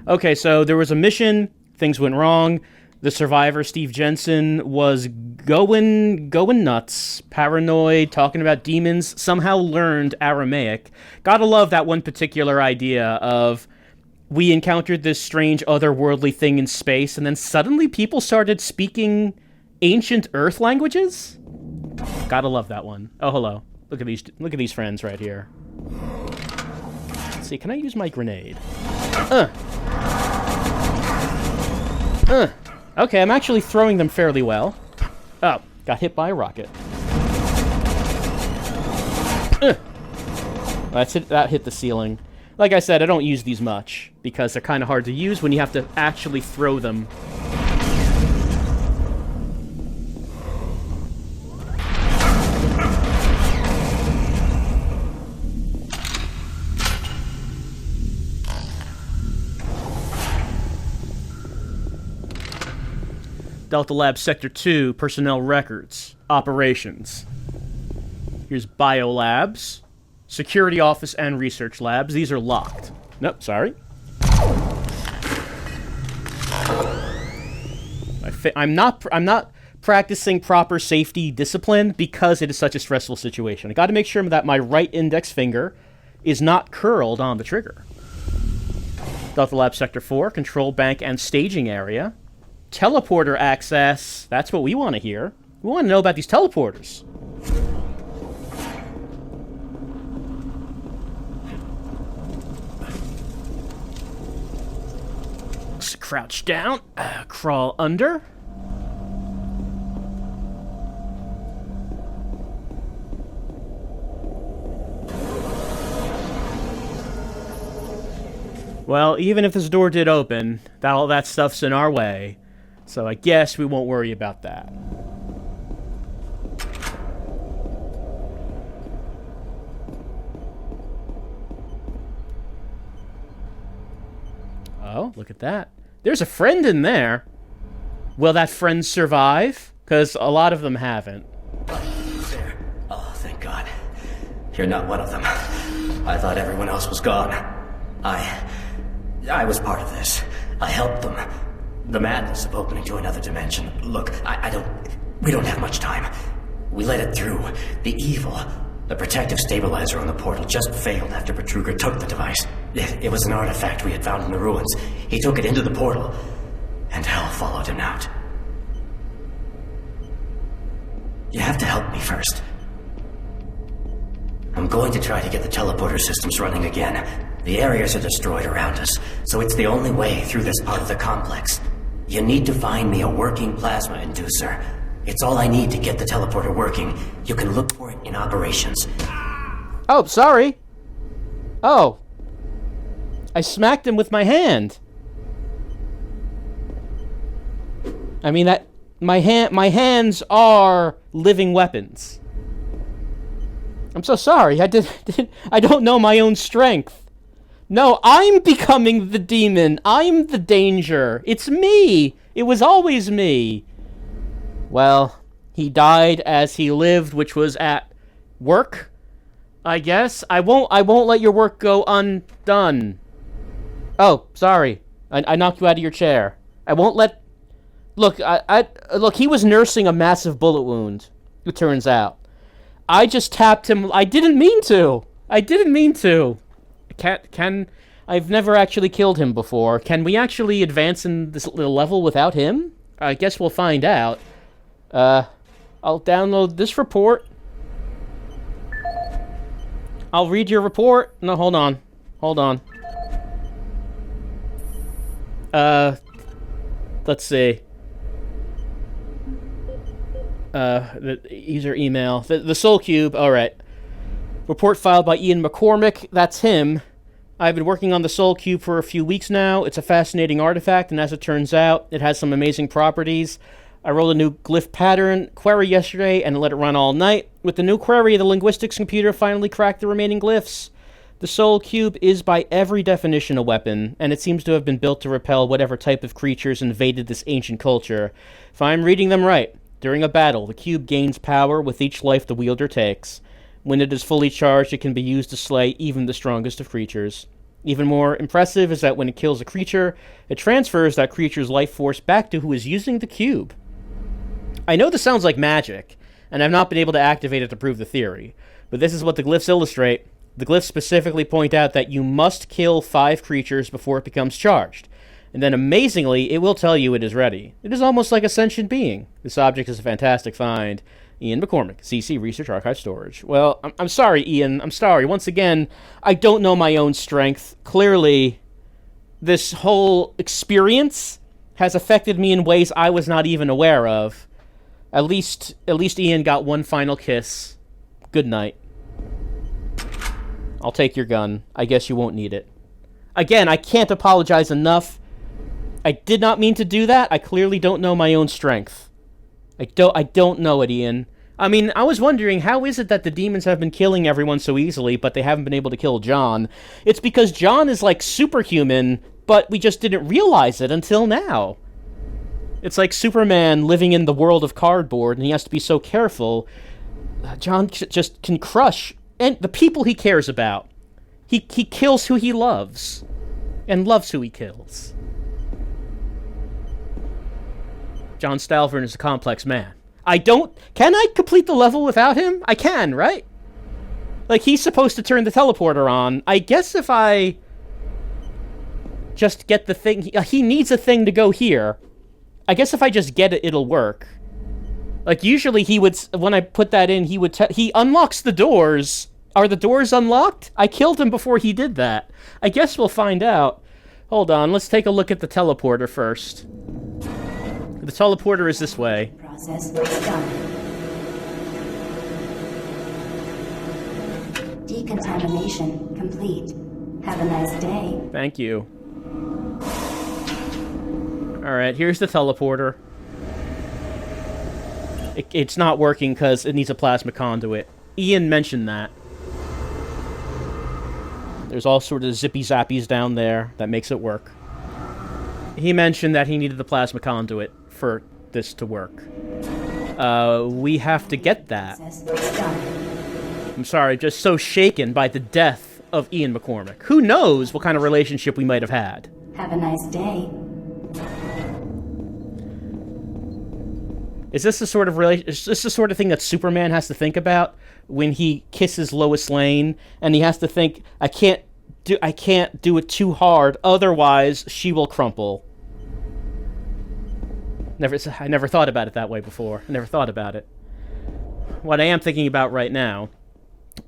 Okay, so there was a mission, things went wrong, the survivor, Steve Jensen, was going nuts, paranoid, talking about demons, somehow learned Aramaic. Gotta love that one particular idea of, we encountered this strange otherworldly thing in space, and then suddenly people started speaking ancient Earth languages? Gotta love that one. Oh, hello. Look at these friends right here. Let's see, can I use my grenade? Okay, I'm actually throwing them fairly well. Oh, got hit by a rocket. That hit the ceiling. Like I said, I don't use these much, because they're kind of hard to use when you have to actually throw them. Delta Lab Sector 2, Personnel Records, Operations. Here's Biolabs, Security Office and Research Labs. These are locked. Nope, sorry. I'm not practicing proper safety discipline because it is such a stressful situation. I got to make sure that my right index finger is not curled on the trigger. Delta Lab Sector 4, Control Bank and Staging Area. Teleporter access. That's what we want to hear. We want to know about these teleporters. Crouch down. Crawl under. Well, even if this door did open, all that stuff's in our way. So I guess we won't worry about that. Oh, look at that. There's a friend in there. Will that friend survive? Because a lot of them haven't. There. Oh, thank God. You're not one of them. I thought everyone else was gone. I was part of this. I helped them. The madness of opening to another dimension. Look, we don't have much time. We let it through. The evil, the protective stabilizer on the portal just failed after Betruger took the device. It was an artifact we had found in the ruins. He took it into the portal, and hell followed him out. You have to help me first. I'm going to try to get the teleporter systems running again. The areas are destroyed around us, so it's the only way through this part of the complex. You need to find me a working plasma inducer. It's all I need to get the teleporter working. You can look for it in operations. Oh, sorry. Oh. I smacked him with my hand. I mean, that my hands are living weapons. I'm so sorry. I don't know my own strength. No, I'm becoming the demon. I'm the danger. It's me. It was always me. Well, he died as he lived, which was at work, I guess. I won't let your work go undone. Oh, sorry. I knocked you out of your chair. I won't let... Look, look, he was nursing a massive bullet wound, it turns out. I just tapped him. I didn't mean to. I've never actually killed him before. Can we actually advance in this level without him? I guess we'll find out. I'll download this report. I'll read your report. No, hold on. Let's see. The user email. The Soul Cube, alright. Report filed by Ian McCormick, that's him. I've been working on the Soul Cube for a few weeks now. It's a fascinating artifact, and as it turns out, it has some amazing properties. I rolled a new glyph pattern query yesterday and let it run all night. With the new query, the linguistics computer finally cracked the remaining glyphs. The Soul Cube is by every definition a weapon, and it seems to have been built to repel whatever type of creatures invaded this ancient culture. If I'm reading them right, during a battle, the cube gains power with each life the wielder takes. When it is fully charged, it can be used to slay even the strongest of creatures. Even more impressive is that when it kills a creature, it transfers that creature's life force back to who is using the cube. I know this sounds like magic, and I've not been able to activate it to prove the theory, but this is what the glyphs illustrate. The glyphs specifically point out that you must kill 5 creatures before it becomes charged, and then amazingly, it will tell you it is ready. It is almost like a sentient being. This object is a fantastic find. Ian McCormick, CC Research Archive Storage. Well, I'm sorry, Ian. I'm sorry. Once again, I don't know my own strength. Clearly, this whole experience has affected me in ways I was not even aware of. At least Ian got one final kiss. Good night. I'll take your gun. I guess you won't need it. Again, I can't apologize enough. I did not mean to do that. I clearly don't know my own strength. I don't know it, Ian. I mean, I was wondering, how is it that the demons have been killing everyone so easily, but they haven't been able to kill John? It's because John is like superhuman, but we just didn't realize it until now. It's like Superman living in the world of cardboard, and he has to be so careful. John just can crush and the people he cares about. He kills who he loves, and loves who he kills. John Stalvern is a complex man. Can I complete the level without him? I can, right? Like, he's supposed to turn the teleporter on. I guess if I just get the thing, he needs a thing to go here. I guess if I just get it, it'll work. Like, usually he would, when I put that in, he unlocks the doors. Are the doors unlocked? I killed him before he did that. I guess we'll find out. Hold on, let's take a look at the teleporter first. The teleporter is this way. Process done. Decontamination complete. Have a nice day. Thank you. Alright, here's the teleporter. It's not working because it needs a plasma conduit. Ian mentioned that. There's all sort of zippy-zappies down there that makes it work. He mentioned that he needed the plasma conduit for this to work. We have to get that. I'm sorry, just so shaken by the death of Ian McCormick. Who knows what kind of relationship we might have had. Have a nice day. Is this the sort of thing that Superman has to think about when he kisses Lois Lane, and he has to think, I can't do it too hard, otherwise she will crumple. I never thought about it that way before. I never thought about it. What I am thinking about right now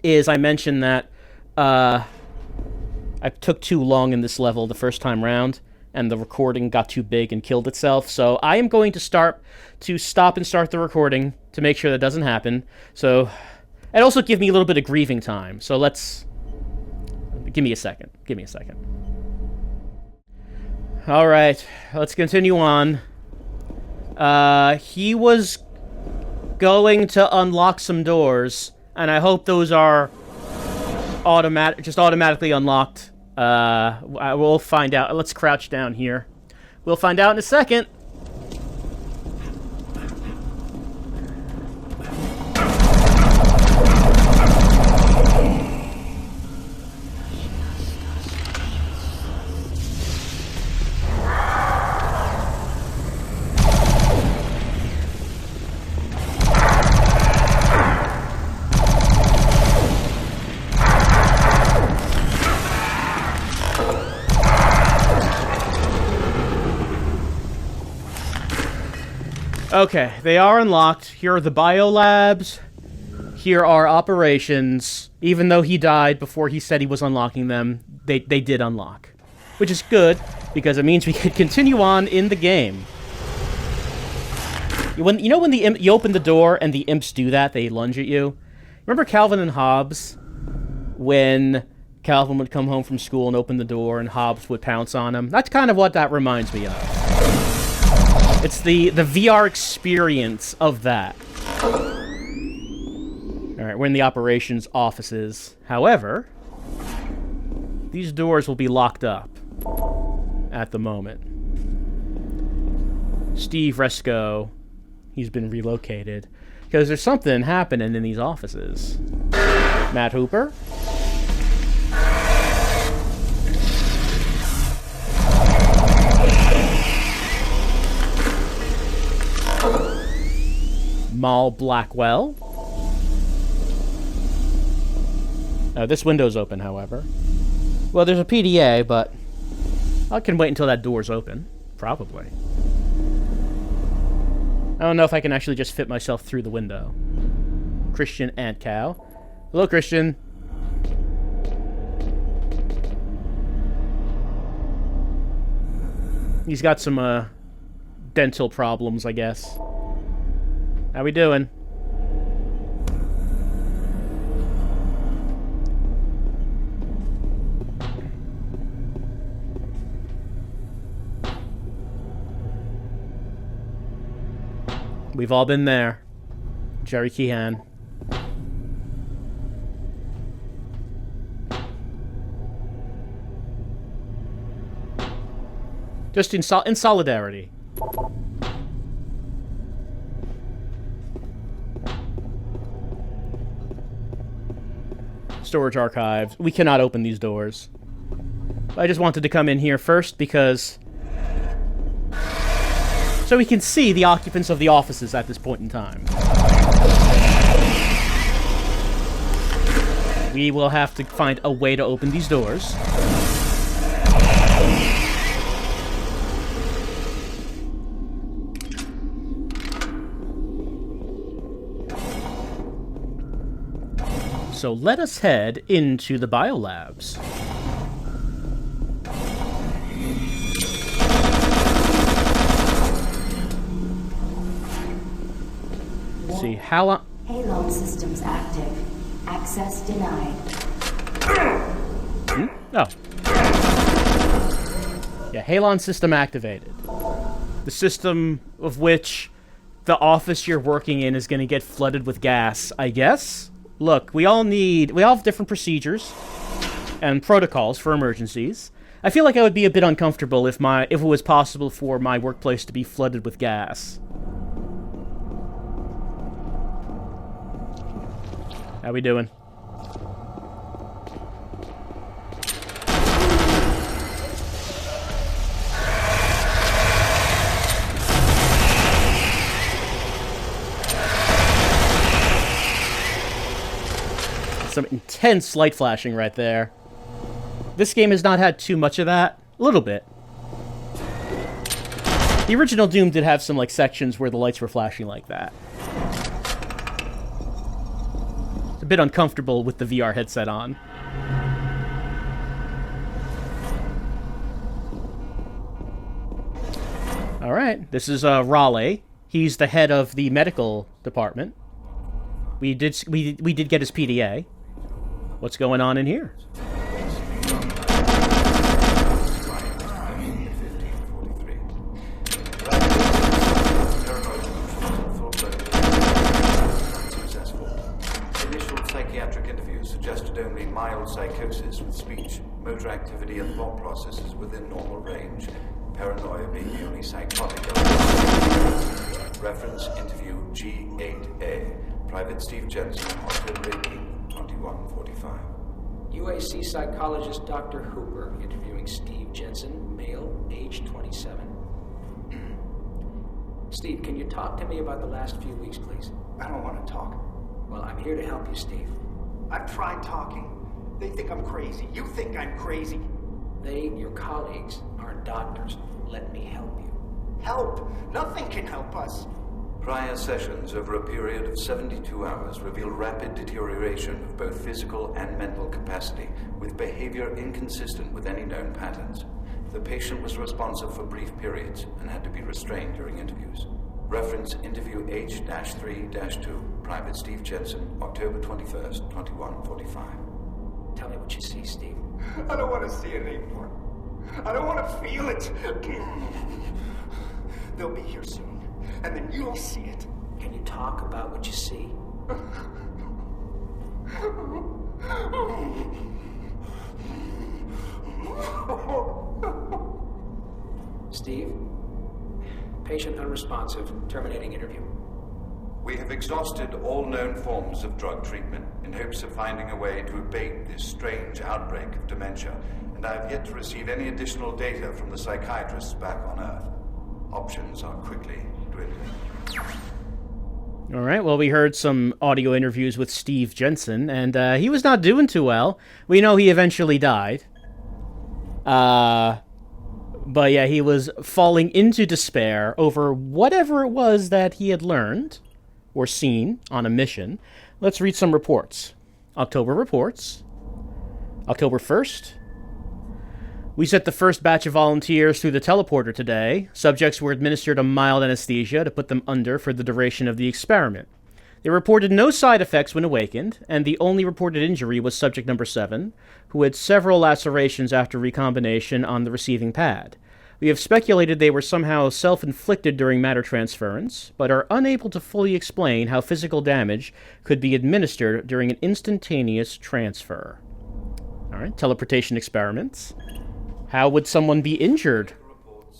is I mentioned that I took too long in this level the first time round, and the recording got too big and killed itself. So I am going to stop and start the recording to make sure that doesn't happen. So, and also give me a little bit of grieving time. So give me a second. All right, let's continue on. He was going to unlock some doors, and I hope those are automatically unlocked. We'll find out. Let's crouch down here. We'll find out in a second. Okay, they are unlocked. Here are the biolabs. Here are operations. Even though he died before he said he was unlocking them, they did unlock. Which is good, because it means we can continue on in the game. When you open the door and the imps do that, they lunge at you? Remember Calvin and Hobbes? When Calvin would come home from school and open the door and Hobbes would pounce on him? That's kind of what that reminds me of. It's the VR experience of that. Alright, we're in the operations offices. However, these doors will be locked up at the moment. Steve Resco, he's been relocated. Because there's something happening in these offices. Matt Hooper? Mal Blackwell. This window's open, however. Well, there's a PDA, but I can wait until that door's open. Probably. I don't know if I can actually just fit myself through the window. Christian Antcow. Hello, Christian. He's got some, dental problems, I guess. How we doing? We've all been there. Jerry Keehan. Just in solidarity. Storage archives. We cannot open these doors. I just wanted to come in here first because... so we can see the occupants of the offices at this point in time. We will have to find a way to open these doors. So let us head into the biolabs. See, how Payload systems active. Access denied. Oh. Yeah, Halon system activated. The system of which the office you're working in is going to get flooded with gas, I guess? Look, we all have different procedures and protocols for emergencies. I feel like I would be a bit uncomfortable if it was possible for my workplace to be flooded with gas. How we doing? Some intense light flashing right there. This game has not had too much of that. A little bit. The original Doom did have some, like, sections where the lights were flashing like that. It's a bit uncomfortable with the VR headset on. All right, this is Raleigh. He's the head of the medical department. We did get his PDA. What's going on in here? Initial psychiatric interviews suggested only mild psychosis with speech, motor activity, and thought processes within normal range. Paranoia being the only psychotic element. Reference interview G8A. Private Steve Jensen, October 18, 2145. UAC psychologist Dr. Hooper interviewing Steve Jensen, male, age 27. Steve, can you talk to me about the last few weeks, please? I don't want to talk. Well, I'm here to help you, Steve. I've tried talking. They think I'm crazy. You think I'm crazy. They, your colleagues, aren't doctors. Let me help you. Help? Nothing can help us. Prior sessions over a period of 72 hours reveal rapid deterioration of both physical and mental capacity, with behavior inconsistent with any known patterns. The patient was responsive for brief periods and had to be restrained during interviews. Reference interview H-3-2, Private Steve Jensen, October 21st, 2145. Tell me what you see, Steve. I don't want to see it anymore. I don't want to feel it. They'll be here soon, and then you'll see it. Can you talk about what you see? Steve? Patient unresponsive. Terminating interview. We have exhausted all known forms of drug treatment in hopes of finding a way to abate this strange outbreak of dementia, and I have yet to receive any additional data from the psychiatrists back on Earth. Options are quickly dwindling. All right, well, we heard some audio interviews with Steve Jensen, and he was not doing too well. We know he eventually died. But yeah, he was falling into despair over whatever it was that he had learned or seen on a mission. Let's read some reports. October reports. October 1st. We sent the first batch of volunteers through the teleporter today. Subjects were administered a mild anesthesia to put them under for the duration of the experiment. They reported no side effects when awakened, and the only reported injury was subject number 7, who had several lacerations after recombination on the receiving pad. We have speculated they were somehow self-inflicted during matter transference, but are unable to fully explain how physical damage could be administered during an instantaneous transfer. All right, teleportation experiments. How would someone be injured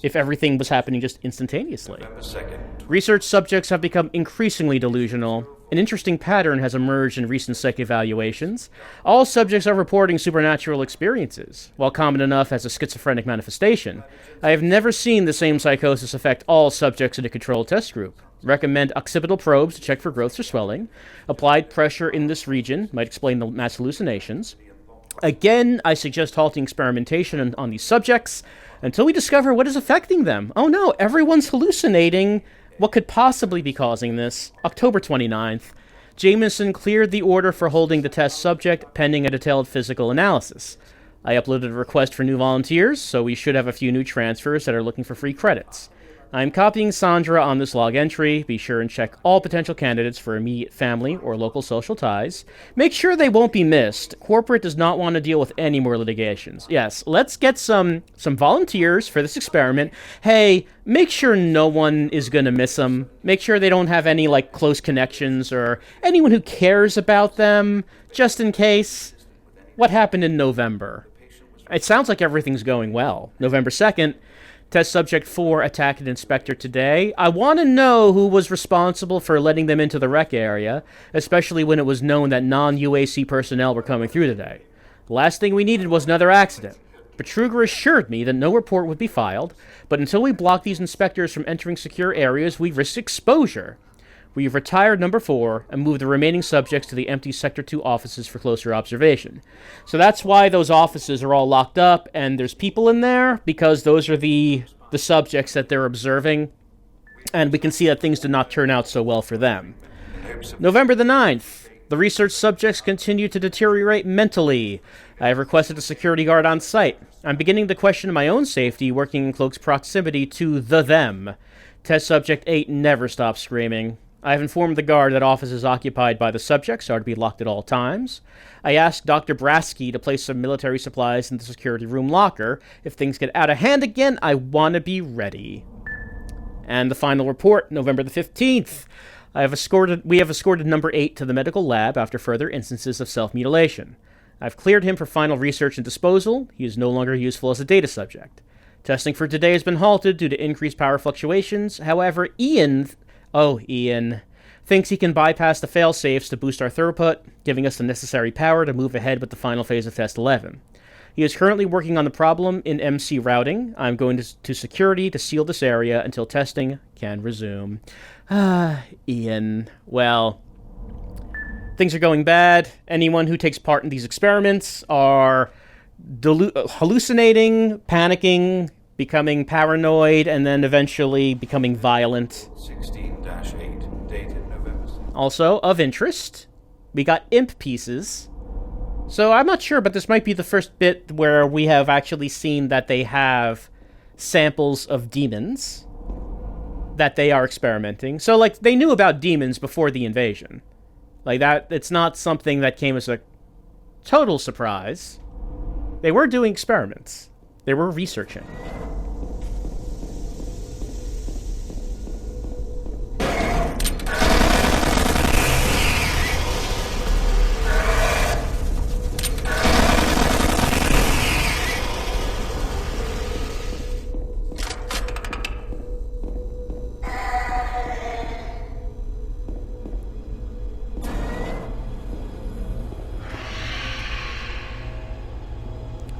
if everything was happening just instantaneously? Research subjects have become increasingly delusional. An interesting pattern has emerged in recent psych evaluations. All subjects are reporting supernatural experiences. While common enough as a schizophrenic manifestation, I have never seen the same psychosis affect all subjects in a controlled test group. Recommend occipital probes to check for growths or swelling. Applied pressure in this region might explain the mass hallucinations. Again, I suggest halting experimentation on these subjects until we discover what is affecting them. Oh no, everyone's hallucinating. What could possibly be causing this? October 29th. Jameson cleared the order for holding the test subject pending a detailed physical analysis. I uploaded a request for new volunteers, so we should have a few new transfers that are looking for free credits. I'm copying Sandra on this log entry. Be sure and check all potential candidates for immediate family or local social ties. Make sure they won't be missed. Corporate does not want to deal with any more litigations. Yes, let's get some volunteers for this experiment. Hey, make sure no one is going to miss them. Make sure they don't have any, like, close connections or anyone who cares about them, just in case. What happened in November? It sounds like everything's going well. November 2nd. Test subject 4 attacked an inspector today. I want to know who was responsible for letting them into the rec area, especially when it was known that non-UAC personnel were coming through today. The last thing we needed was another accident. Betruger assured me that no report would be filed, but until we block these inspectors from entering secure areas, we risk exposure. We've retired number 4 and moved the remaining subjects to the empty Sector 2 offices for closer observation. So that's why those offices are all locked up, and there's people in there, because those are the subjects that they're observing, and we can see that things did not turn out so well for them. November the 9th. The research subjects continue to deteriorate mentally. I have requested a security guard on site. I'm beginning to question my own safety working in close proximity to them. Test subject 8 never stops screaming. I have informed the guard that office is occupied by the subjects, are to be locked at all times. I asked Dr. Brasky to place some military supplies in the security room locker. If things get out of hand again, I want to be ready. And the final report, November the 15th. We have escorted number 8 to the medical lab after further instances of self-mutilation. I've cleared him for final research and disposal. He is no longer useful as a data subject. Testing for today has been halted due to increased power fluctuations. However, Ian thinks he can bypass the fail-safes to boost our throughput, giving us the necessary power to move ahead with the final phase of Test 11. He is currently working on the problem in MC routing. I'm going to security to seal this area until testing can resume. Ian. Well, things are going bad. Anyone who takes part in these experiments are hallucinating, panicking, becoming paranoid, and then eventually becoming violent. 16-8, dated November 6th. Also, of interest, we got imp pieces. So I'm not sure, but this might be the first bit where we have actually seen that they have samples of demons that they are experimenting. So, like, they knew about demons before the invasion. Like, that, it's not something that came as a total surprise. They were doing experiments. They were researching.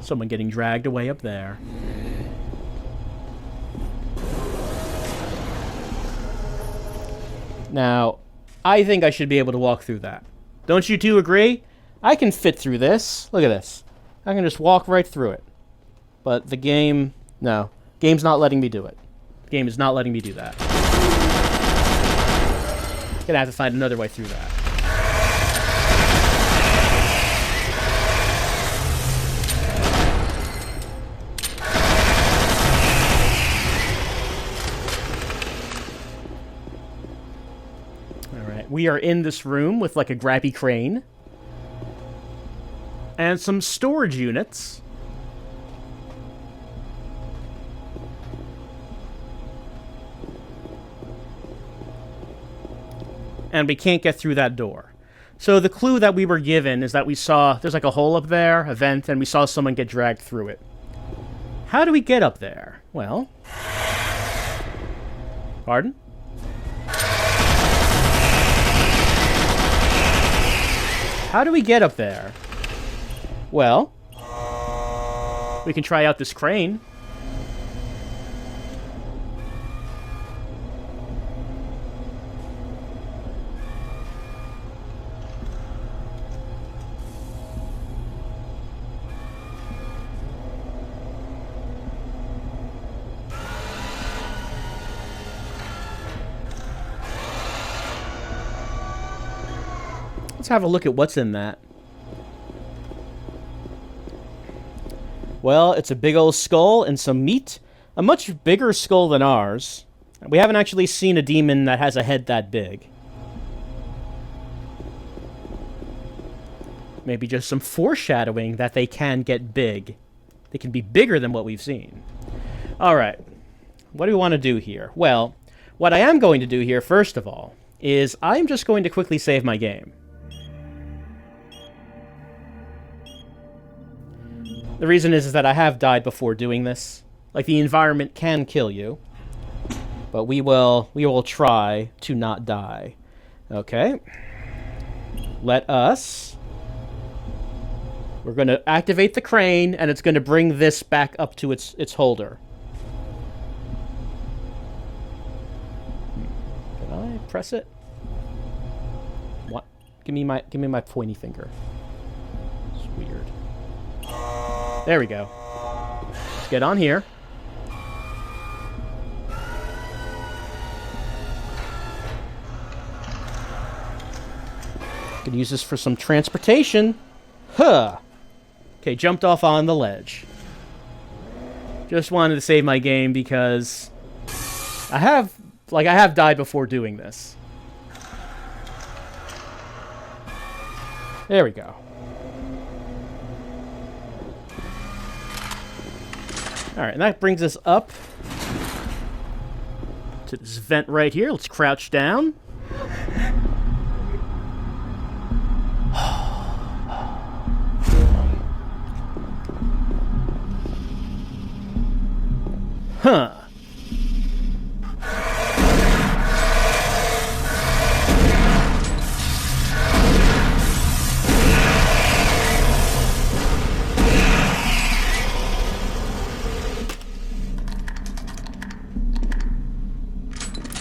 Someone getting dragged away up there. Now, I think I should be able to walk through that. Don't you two agree? I can fit through this. Look at this. I can just walk right through it. But the game... No. Game's not letting me do it. Game is not letting me do that. Gonna have to find another way through that. We are in this room with, like, a grabby crane. And some storage units. And we can't get through that door. So the clue that we were given is that we saw... There's, like, a hole up there, a vent, and we saw someone get dragged through it. How do we get up there? Well... Pardon? How do we get up there? Well, we can try out this crane. Let's have a look at what's in that. Well, it's a big old skull and some meat. A much bigger skull than ours. We haven't actually seen a demon that has a head that big. Maybe just some foreshadowing that they can get big. They can be bigger than what we've seen. Alright. What do we want to do here? Well, what I am going to do here, first of all, is I'm just going to quickly save my game. The reason is that I have died before doing this. Like, the environment can kill you. But we will try to not die. Okay. Let us... We're going to activate the crane, and it's going to bring this back up to its holder. Can I press it? Give me my pointy finger. It's weird. There we go. Let's get on here. Could use this for some transportation. Huh. Okay, jumped off on the ledge. Just wanted to save my game because I have died before doing this. There we go. Alright, and that brings us up to this vent right here. Let's crouch down. Huh.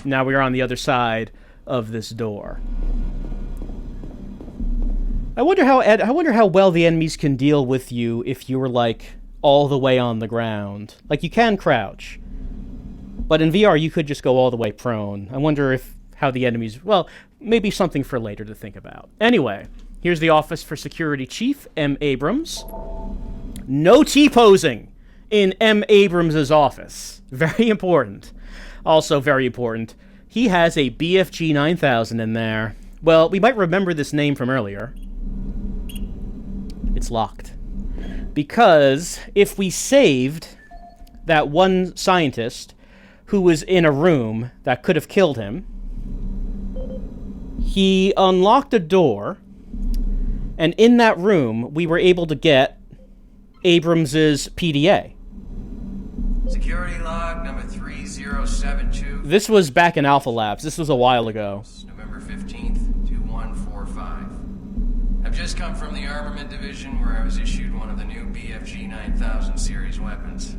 Now we are on the other side of this door. I wonder how well the enemies can deal with you if you were like all the way on the ground. Like, you can crouch, but in VR you could just go all the way prone. I wonder how the enemies... Well, maybe something for later to think about. Anyway, here's the office for Security Chief M. Abrams. No T-posing in M. Abrams' office. Very important. Also very important, he has a BFG 9000 in there. Well, we might remember this name from earlier. It's locked. Because if we saved that one scientist who was in a room that could have killed him, he unlocked a door, and in that room we were able to get Abrams's PDA. Security log number 3072. This was back in Alpha Labs. This was a while ago. November 15th, 2145. I've just come from the Armament Division where I was issued one of the new BFG 9000 series weapons.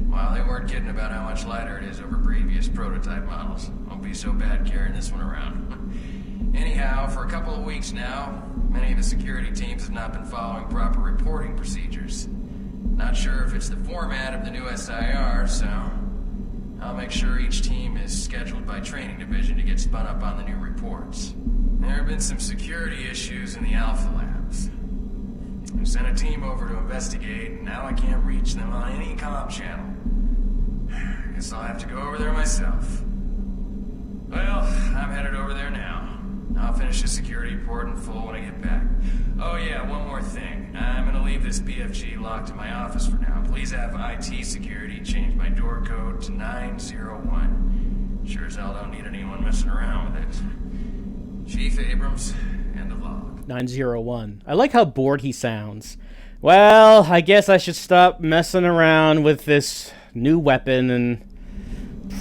Well, they weren't kidding about how much lighter it is over previous prototype models. Won't be so bad carrying this one around. Anyhow, for a couple of weeks now, many of the security teams have not been following proper reporting procedures. Not sure if it's the format of the new SIR, so I'll make sure each team is scheduled by training division to get spun up on the new reports. There have been some security issues in the Alpha Labs. I sent a team over to investigate, and now I can't reach them on any comm channel. I guess I'll have to go over there myself. Well, I'm headed over there now. I'll finish the security report in full when I get back. Oh yeah, one more thing. I'm gonna leave this BFG locked in my office for now. Please have IT security change my door code to 901. Sure as hell don't need anyone messing around with it. Chief Abrams, end of log. 901. I like how bored he sounds. Well, I guess I should stop messing around with this new weapon and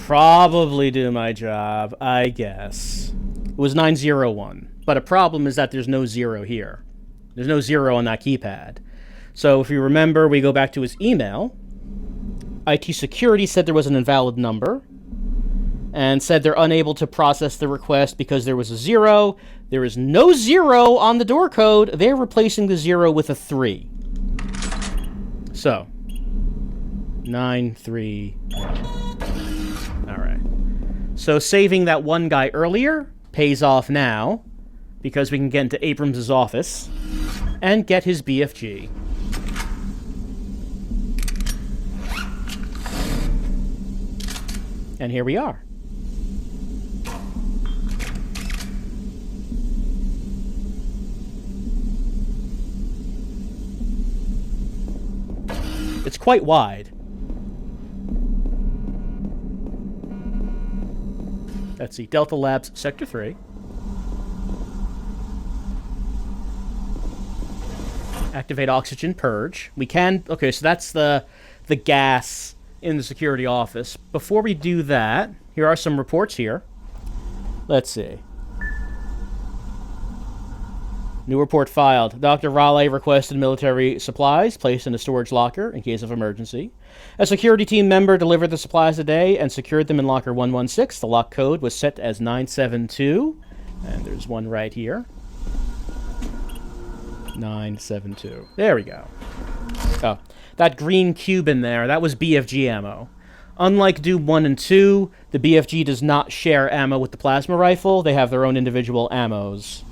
probably do my job, I guess. It was 901. But a problem is that there's no 0 here. There's no 0 on that keypad. So if you remember, we go back to his email. IT security said there was an invalid number and said they're unable to process the request because there was a 0. There is no 0 on the door code. They're replacing the 0 with a 3. So, 931. All right. So saving that one guy earlier pays off now because we can get into Abrams' office and get his BFG. And here we are. It's quite wide. Let's see, Delta Labs, Sector 3. Activate oxygen purge. We can... Okay, so that's the gas in the security office. Before we do that, here are some reports here. Let's see. New report filed. Dr. Raleigh requested military supplies placed in a storage locker in case of emergency. A security team member delivered the supplies today and secured them in locker 116. The lock code was set as 972. And there's one right here. 972. There we go. Oh, that green cube in there, that was BFG ammo. Unlike Doom 1 and 2, the BFG does not share ammo with the plasma rifle. They have their own individual ammos.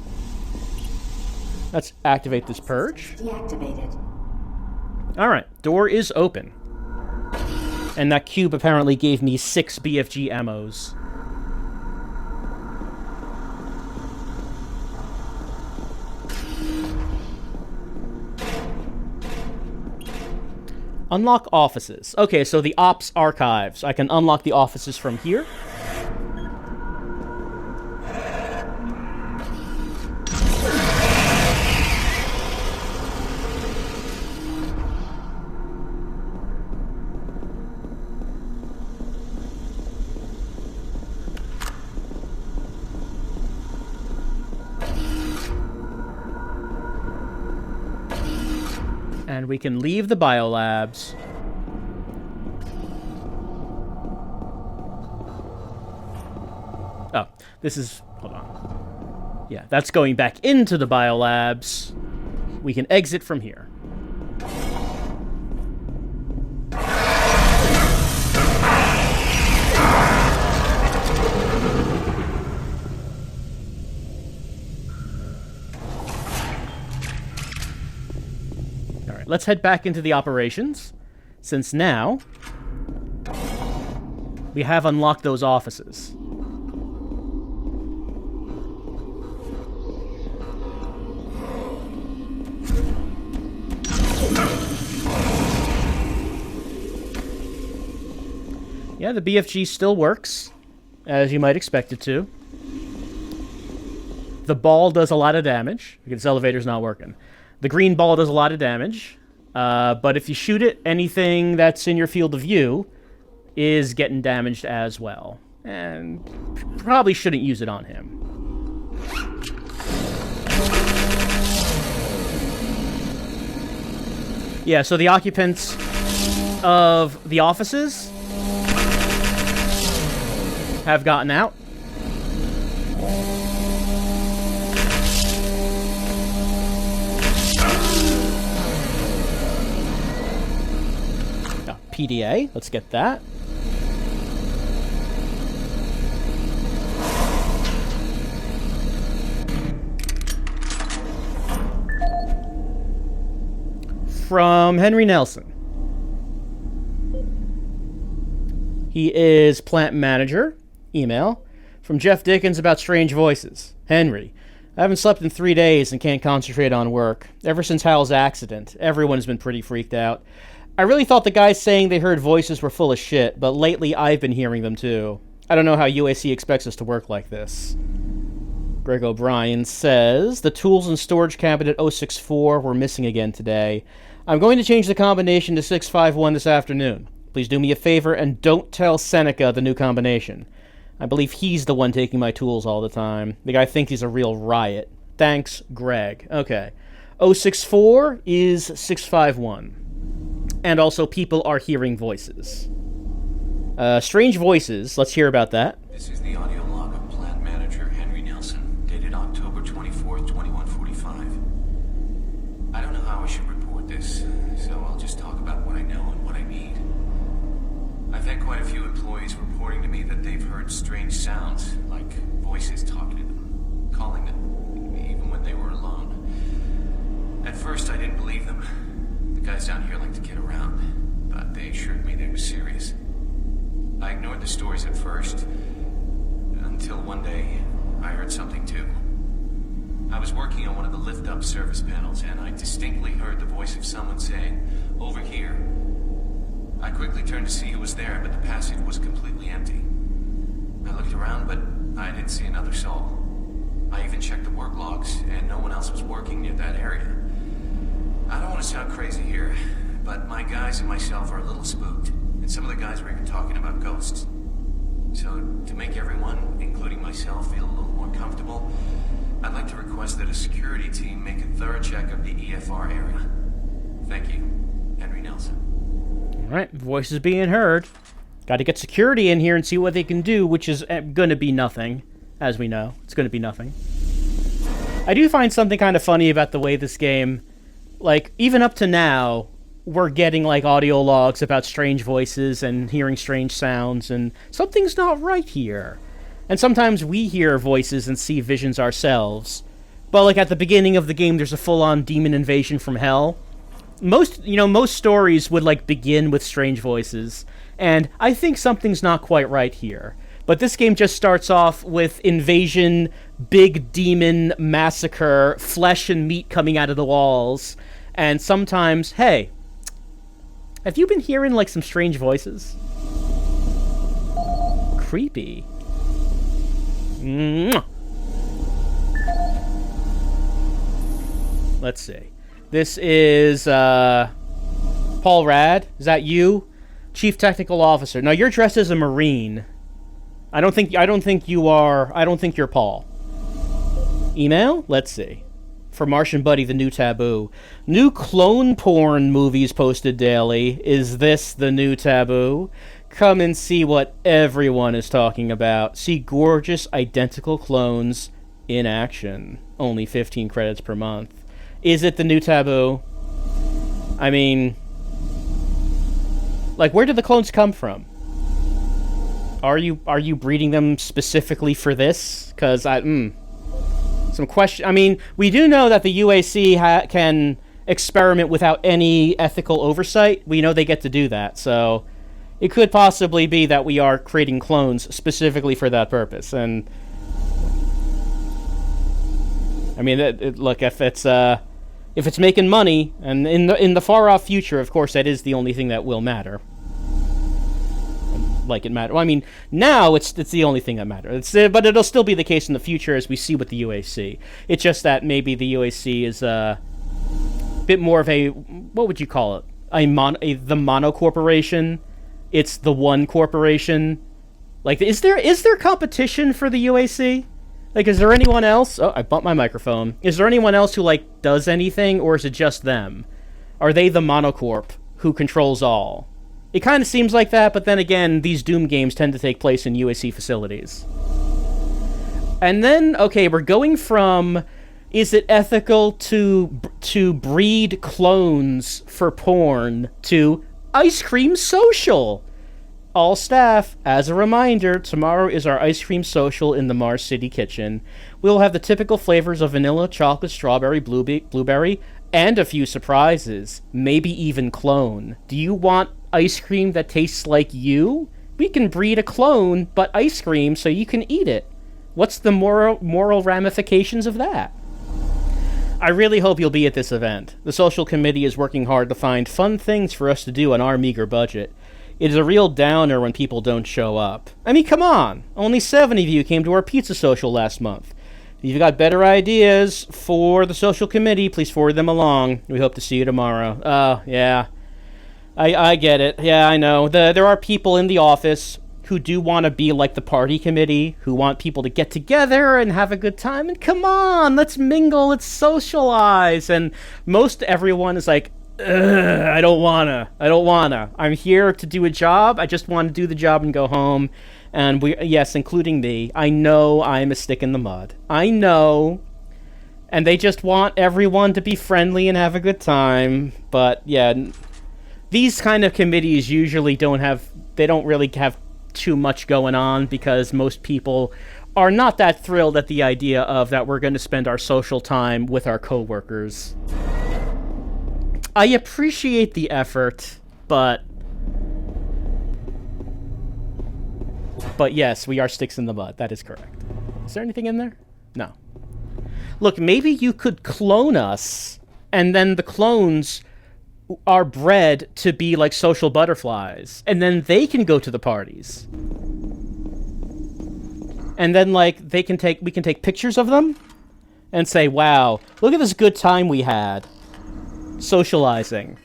Let's activate this purge. Deactivated. Alright, door is open. And that cube apparently gave me 6 BFG ammos. Unlock offices. Okay, so the ops archives. I can unlock the offices from here. And we can leave the biolabs. Oh, this is... hold on. Yeah, that's going back into the biolabs. We can exit from here. Let's head back into the operations, since now we have unlocked those offices. Yeah, the BFG still works, as you might expect it to. The ball does a lot of damage, because this elevator's not working. The green ball does a lot of damage, but if you shoot it, anything that's in your field of view is getting damaged as well. And probably shouldn't use it on him. Yeah, so the occupants of the offices have gotten out. PDA, let's get that. From Henry Nelson. He is plant manager. Email. From Jeff Dickens about strange voices. Henry, I haven't slept in 3 days and can't concentrate on work. Ever since Hal's accident, everyone has been pretty freaked out. I really thought the guys saying they heard voices were full of shit, but lately I've been hearing them too. I don't know how UAC expects us to work like this. Greg O'Brien says, the tools and storage cabinet 064 were missing again today. I'm going to change the combination to 651 this afternoon. Please do me a favor and don't tell Seneca the new combination. I believe he's the one taking my tools all the time. The guy thinks he's a real riot. Thanks, Greg. Okay. 064 is 651. And also, people are hearing voices. Strange voices. Let's hear about that. This is the audio log of plant manager Henry Nelson, dated October 24th, 2145. I don't know how I should report this, so I'll just talk about what I know and what I need. I've had quite a few employees reporting to me that they've heard strange sounds, like voices talking to them, calling them, even when they were alone. At first, I didn't believe them. The guys down here like to kid around, but they assured me they were serious. I ignored the stories at first, until one day, I heard something too. I was working on one of the lift-up service panels, and I distinctly heard the voice of someone saying, "Over here." I quickly turned to see who was there, but the passage was completely empty. I looked around, but I didn't see another soul. I even checked the work logs, and no one else was working near that area. I don't want to sound crazy here, but my guys and myself are a little spooked, and some of the guys were even talking about ghosts. So, to make everyone, including myself, feel a little more comfortable, I'd like to request that a security team make a thorough check of the EFR area. Thank you, Henry Nelson. Alright, voices being heard. Got to get security in here and see what they can do, which is going to be nothing, as we know. It's going to be nothing. I do find something kind of funny about the way this game, like, even up to now, we're getting, like, audio logs about strange voices and hearing strange sounds, and something's not right here. And sometimes we hear voices and see visions ourselves. But, like, at the beginning of the game, there's a full-on demon invasion from hell. Most stories would, like, begin with strange voices, and I think something's not quite right here. But this game just starts off with invasion, big demon massacre, flesh and meat coming out of the walls, and sometimes, hey, have you been hearing, like, some strange voices? Creepy. Mwah. Let's see. This is, Paul Rad. Is that you? Chief Technical Officer. Now, you're dressed as a Marine. I don't think you're Paul. Email? Let's see. For Martian Buddy, the new taboo. New clone porn movies posted daily. Is this the new taboo? Come and see what everyone is talking about. See gorgeous, identical clones in action. Only 15 credits per month. Is it the new taboo? I mean, like, where did the clones come from? Are you breeding them specifically for this? Because some question. I mean, we do know that the UAC can experiment without any ethical oversight. We know they get to do that, so it could possibly be that we are creating clones specifically for that purpose. And I mean, look, if it's making money, and in the far off future, of course, that is the only thing that will matter. Like it matters. Well, I mean, now it's the only thing that matters. But it'll still be the case in the future as we see with the UAC. It's just that maybe the UAC is a bit more of a, what would you call it? The mono corporation. It's the one corporation. Like, is there competition for the UAC? Like, is there anyone else? Oh, I bumped my microphone. Is there anyone else who, like, does anything, or is it just them? Are they the monocorp who controls all? It kind of seems like that, but then again, these Doom games tend to take place in UAC facilities. And then, okay, we're going from, is it ethical to breed clones for porn, to ice cream social? All staff, as a reminder, tomorrow is our ice cream social in the Mars City kitchen. We'll have the typical flavors of vanilla, chocolate, strawberry, blueberry, and a few surprises. Maybe even clone. Do you want ice cream that tastes like you? We can breed a clone, but ice cream, so you can eat it. What's the moral ramifications of that? I really hope you'll be at this event. The social committee is working hard to find fun things for us to do on our meager budget. It is a real downer when people don't show up. I mean, come on! Only 7 of you came to our pizza social last month. If you've got better ideas for the social committee, please forward them along. We hope to see you tomorrow. Oh, yeah. I get it. Yeah, I know. There are people in the office who do want to be like the party committee, who want people to get together and have a good time. And come on, let's mingle, let's socialize. And most everyone is like, I don't wanna. I'm here to do a job. I just want to do the job and go home. And yes, including me, I know I'm a stick in the mud. I know. And they just want everyone to be friendly and have a good time. But yeah, these kind of committees usually don't really have too much going on, because most people are not that thrilled at the idea of that we're going to spend our social time with our coworkers. I appreciate the effort, but yes, we are sticks in the mud. That is correct. Is there anything in there? No. Look, maybe you could clone us, and then the clones are bred to be like social butterflies, and then they can go to the parties. And then, like, we can take pictures of them and say, wow, look at this good time we had socializing.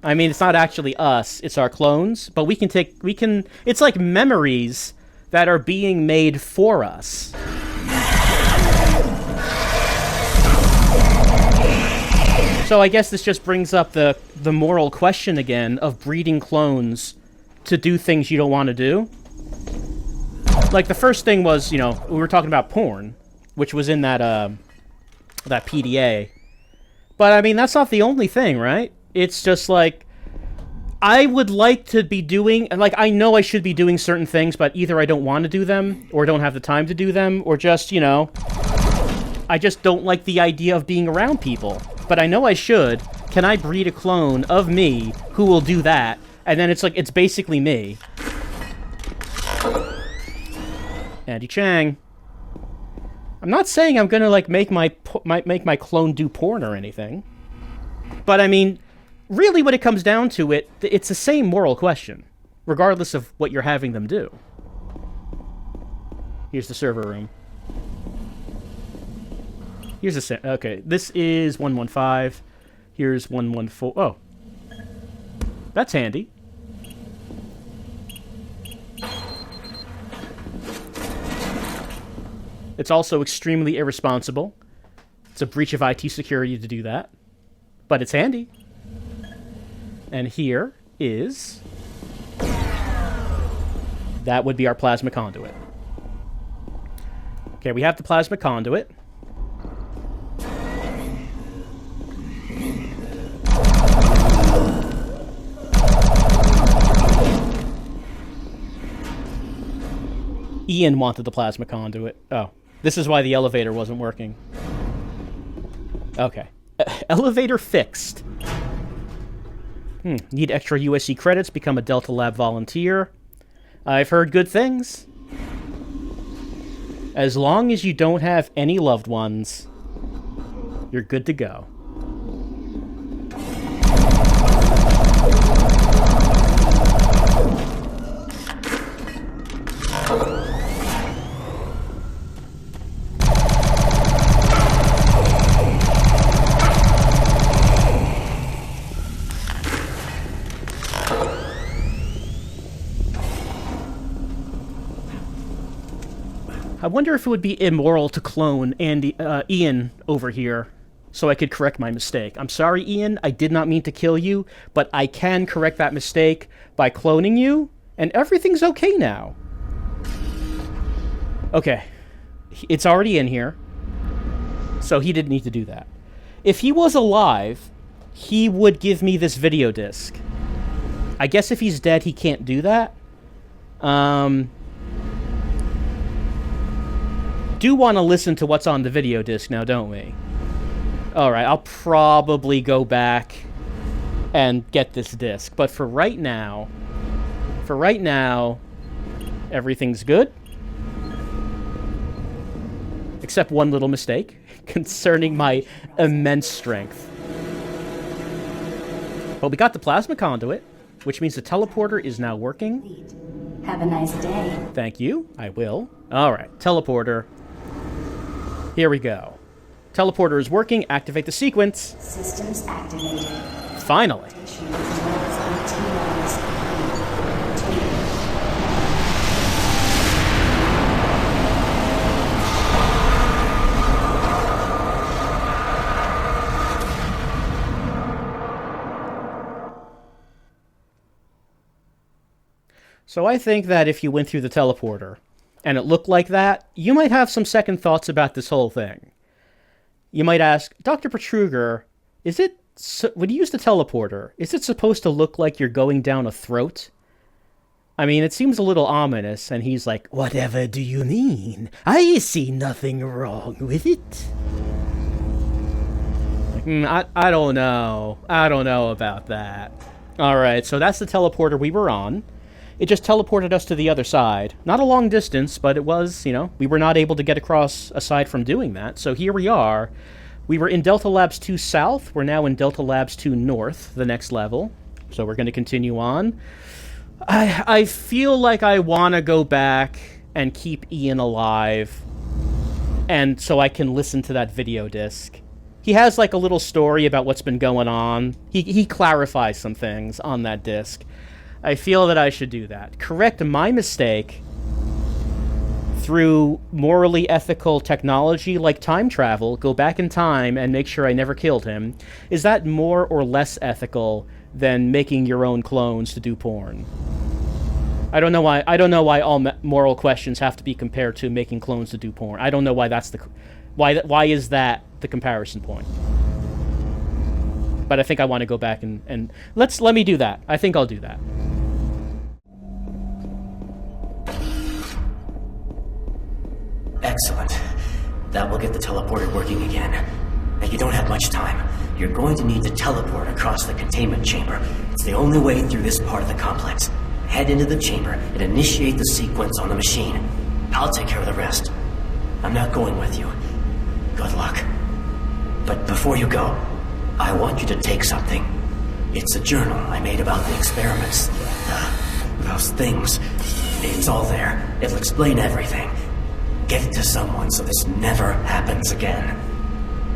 I mean, it's not actually us, it's our clones, but it's like memories that are being made for us. So I guess this just brings up the moral question again of breeding clones to do things you don't want to do. Like, the first thing was, we were talking about porn, which was in that that PDA. But, I mean, that's not the only thing, right? It's just, like, I would like to be doing... Like, I know I should be doing certain things, but either I don't want to do them, or don't have the time to do them, or just, you know... I just don't like the idea of being around people. But I know I should. Can I breed a clone of me who will do that? And then it's like, it's basically me. Andy Chang. I'm not saying I'm gonna, like, make my clone do porn or anything. But, I mean, really when it comes down to it, it's the same moral question. Regardless of what you're having them do. Here's the server room. Here's the... Okay, this is 115. Here's 114. Oh. That's handy. It's also extremely irresponsible. It's a breach of IT security to do that. But it's handy. And here is... That would be our plasma conduit. Okay, we have the plasma conduit. Ian wanted the plasma conduit. Oh. This is why the elevator wasn't working. Okay. Elevator fixed. Need extra USC credits, become a Delta Lab volunteer. I've heard good things. As long as you don't have any loved ones, you're good to go. I wonder if it would be immoral to clone Ian over here so I could correct my mistake. I'm sorry, Ian, I did not mean to kill you, but I can correct that mistake by cloning you, and everything's okay now. Okay. It's already in here, so he didn't need to do that. If he was alive, he would give me this video disc. I guess if he's dead, he can't do that. Do want to listen to what's on the video disc now, don't we? Alright, I'll probably go back and get this disc. But for right now, everything's good. Except one little mistake concerning my immense strength. But we got the plasma conduit, which means the teleporter is now working. Have a nice day. Thank you. I will. Alright, teleporter. Here we go. Teleporter is working. Activate the sequence. Systems activated. Finally. So I think that if you went through the teleporter and it looked like that, you might have some second thoughts about this whole thing. You might ask, Dr. Petruger, when you use the teleporter, is it supposed to look like you're going down a throat? I mean, it seems a little ominous, and he's like, whatever do you mean? I see nothing wrong with it. I don't know. I don't know about that. Alright, so that's the teleporter we were on. It just teleported us to the other side. Not a long distance, but it was, we were not able to get across aside from doing that. So here we are. We were in Delta Labs 2 South. We're now in Delta Labs 2 North, the next level. So we're going to continue on. I feel like I want to go back and keep Ian alive. And so I can listen to that video disc. He has like a little story about what's been going on. He clarifies some things on that disc. I feel that I should do that. Correct my mistake through morally ethical technology like time travel, go back in time and make sure I never killed him. Is that more or less ethical than making your own clones to do porn? I don't know why all moral questions have to be compared to making clones to do porn. I don't know why that's why is that the comparison point. But I think I want to go back and let me do that. I think I'll do that. Excellent. That will get the teleporter working again. And you don't have much time. You're going to need to teleport across the containment chamber. It's the only way through this part of the complex. Head into the chamber and initiate the sequence on the machine. I'll take care of the rest. I'm not going with you. Good luck. But before you go, I want you to take something. It's a journal I made about the experiments. Those things. It's all there. It'll explain everything. Get it to someone so this never happens again.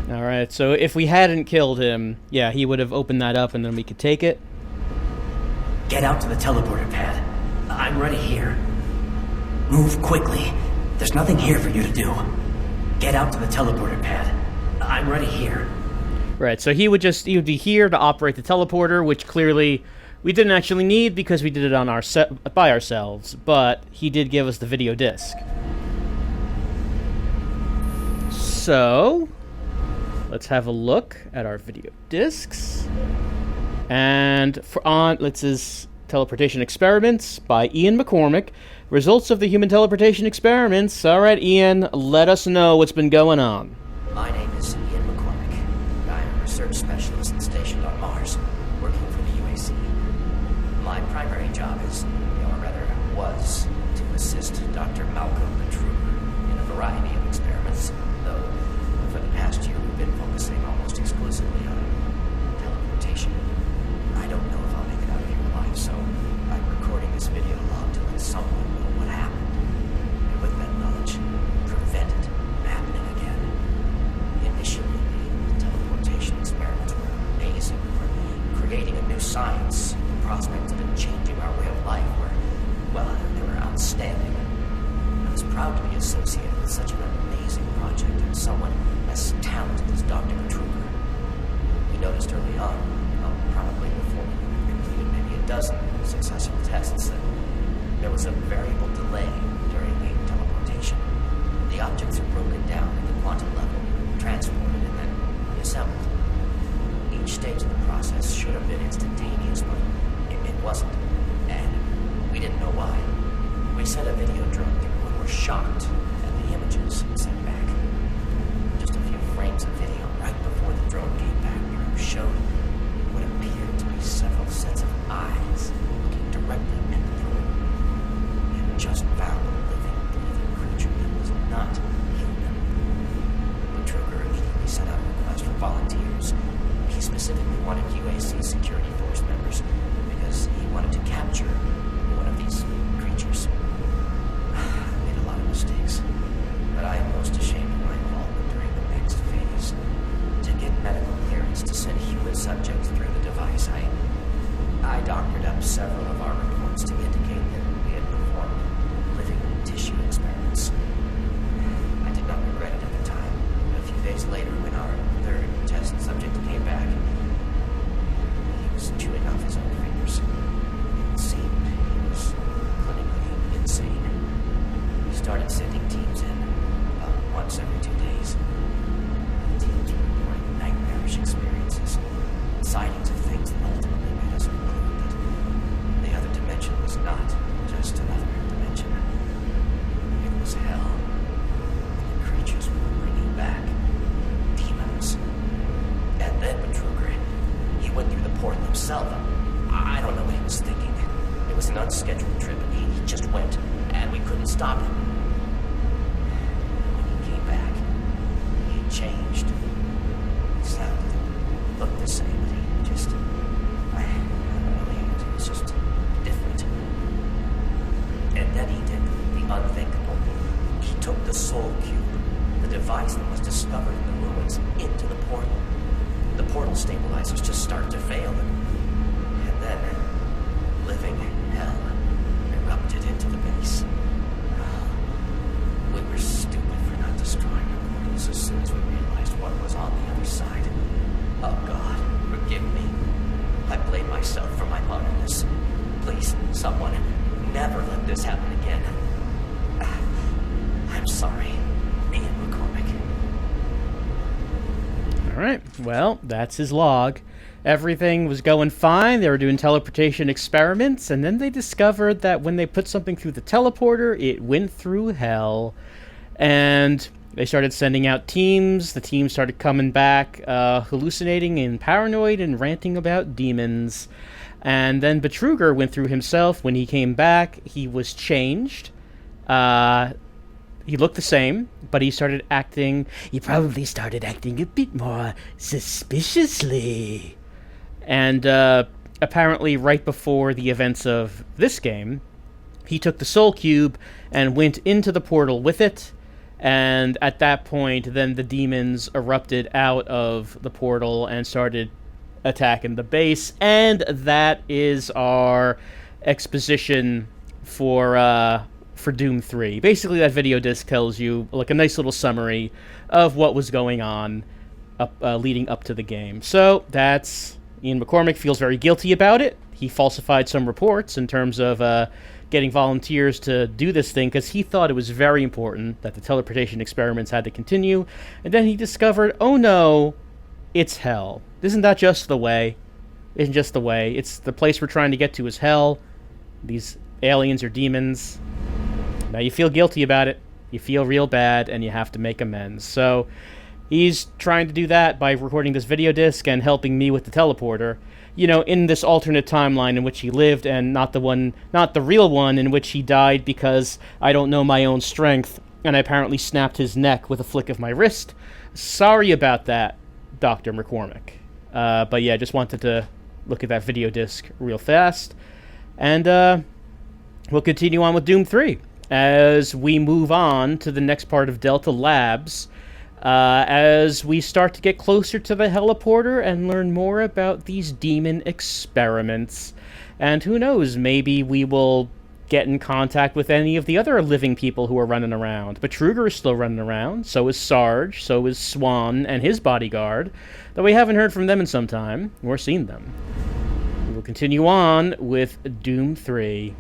Alright, so if we hadn't killed him, yeah, he would have opened that up and then we could take it. Get out to the teleporter pad. I'm ready here. Move quickly. There's nothing here for you to do. Get out to the teleporter pad. I'm ready here. Right, so he would be here to operate the teleporter, which clearly we didn't actually need because we did it on by ourselves, but he did give us the video disc. So, let's have a look at our video discs. And this is Teleportation Experiments by Ian McCormick. Results of the human teleportation experiments. All right, Ian, let us know what's been going on. My name is Ian McCormick. I am a research specialist stationed on Mars, working for the UAC. My primary job is, or rather was, to assist Dr. Malcolm Petruger in a variety of experiments, though for the past year we've been focusing almost exclusively on teleportation. I don't know if I'll make it out of here alive, so I'm recording this video log to let someone know what happened, and with that knowledge, prevent it from happening again. Initially, the teleportation experiments were amazing for creating a new science. The prospects of it changing our way of life were, well, they were outstanding. I was proud to be associated with such an amazing project and someone as talented as Dr. Petruger. We noticed early on, probably before we completed maybe a dozen successful tests, that there was a variable delay during the teleportation. The objects are broken down at the quantum level, transported, and then reassembled. Each stage of the process should have been instantaneous, but it wasn't, and we didn't know why. We sent a video drone through and were shocked at the images it sent back. Just a few frames of video right before the drone came back showed what appeared to be several sets of eyes looking directly at the drone. We had just found a living, breathing creature that was not human. Petruger immediately sent out a request for volunteers. He specifically wanted UAC security force members because he wanted to capture one of these creatures. I made a lot of mistakes, but I am most ashamed of my involvement during the next phase. To get medical clearance to send human subjects through the device, I doctored up several of our reports to indicate that we had performed living tissue experiments. I did not regret it at the time, but a few days later, when our third test subject came back, he was chewing off his own fingers. It seemed he was clinically insane. We started sending teams in about once every 2 days. The teams were reporting nightmarish experiences, sightings of things that ultimately made us conclude that the other dimension was not just another dimension. It was hell. And the creatures we were bringing back, demons. And then Petruger, he went through the portal himself. I don't know what he was thinking. It was an unscheduled trip, and he just went, and we couldn't stop him. When he came back, he had changed. He sounded, looked the same, but he just, I don't know, he was just different. And then he did the unthinkable. He took the Soul Cube, the device that was discovered in the ruins, into the portal. The portal stabilizers just started to fail, and then living hell erupted into the base. We were stupid for not destroying the portals as soon as we realized what was on the other side. Oh God, forgive me. I blame myself for my blunderness. Please, someone, never let this happen again. I'm sorry, Ian McCormick. Alright, well, that's his log. Everything was going fine, they were doing teleportation experiments, and then they discovered that when they put something through the teleporter, it went through hell. And they started sending out teams, the teams started coming back, hallucinating and paranoid and ranting about demons. And then Betruger went through himself. When he came back, he was changed. He looked the same, but he probably started acting a bit more suspiciously. And apparently right before the events of this game, he took the Soul Cube and went into the portal with it. And at that point, then the demons erupted out of the portal and started attacking the base. And that is our exposition for Doom 3. Basically, that video disc tells you like a nice little summary of what was going on leading up to the game. So that's Ian McCormick feels very guilty about it. He falsified some reports in terms of getting volunteers to do this thing because he thought it was very important that the teleportation experiments had to continue. And then he discovered, oh no, it's hell. Isn't that just the way? Isn't just the way. It's the place we're trying to get to is hell. These aliens or demons. Now you feel guilty about it. You feel real bad, and you have to make amends. So he's trying to do that by recording this video disc and helping me with the teleporter. You know, in this alternate timeline in which he lived, and not the real one in which he died because I don't know my own strength, and I apparently snapped his neck with a flick of my wrist. Sorry about that, Dr. McCormick. But yeah, just wanted to look at that video disc real fast. And we'll continue on with Doom 3 as we move on to the next part of Delta Labs. As we start to get closer to the heliporter and learn more about these demon experiments. And who knows, maybe we will get in contact with any of the other living people who are running around. But Betruger is still running around, so is Sarge, so is Swan and his bodyguard, though we haven't heard from them in some time, or seen them. We will continue on with Doom 3.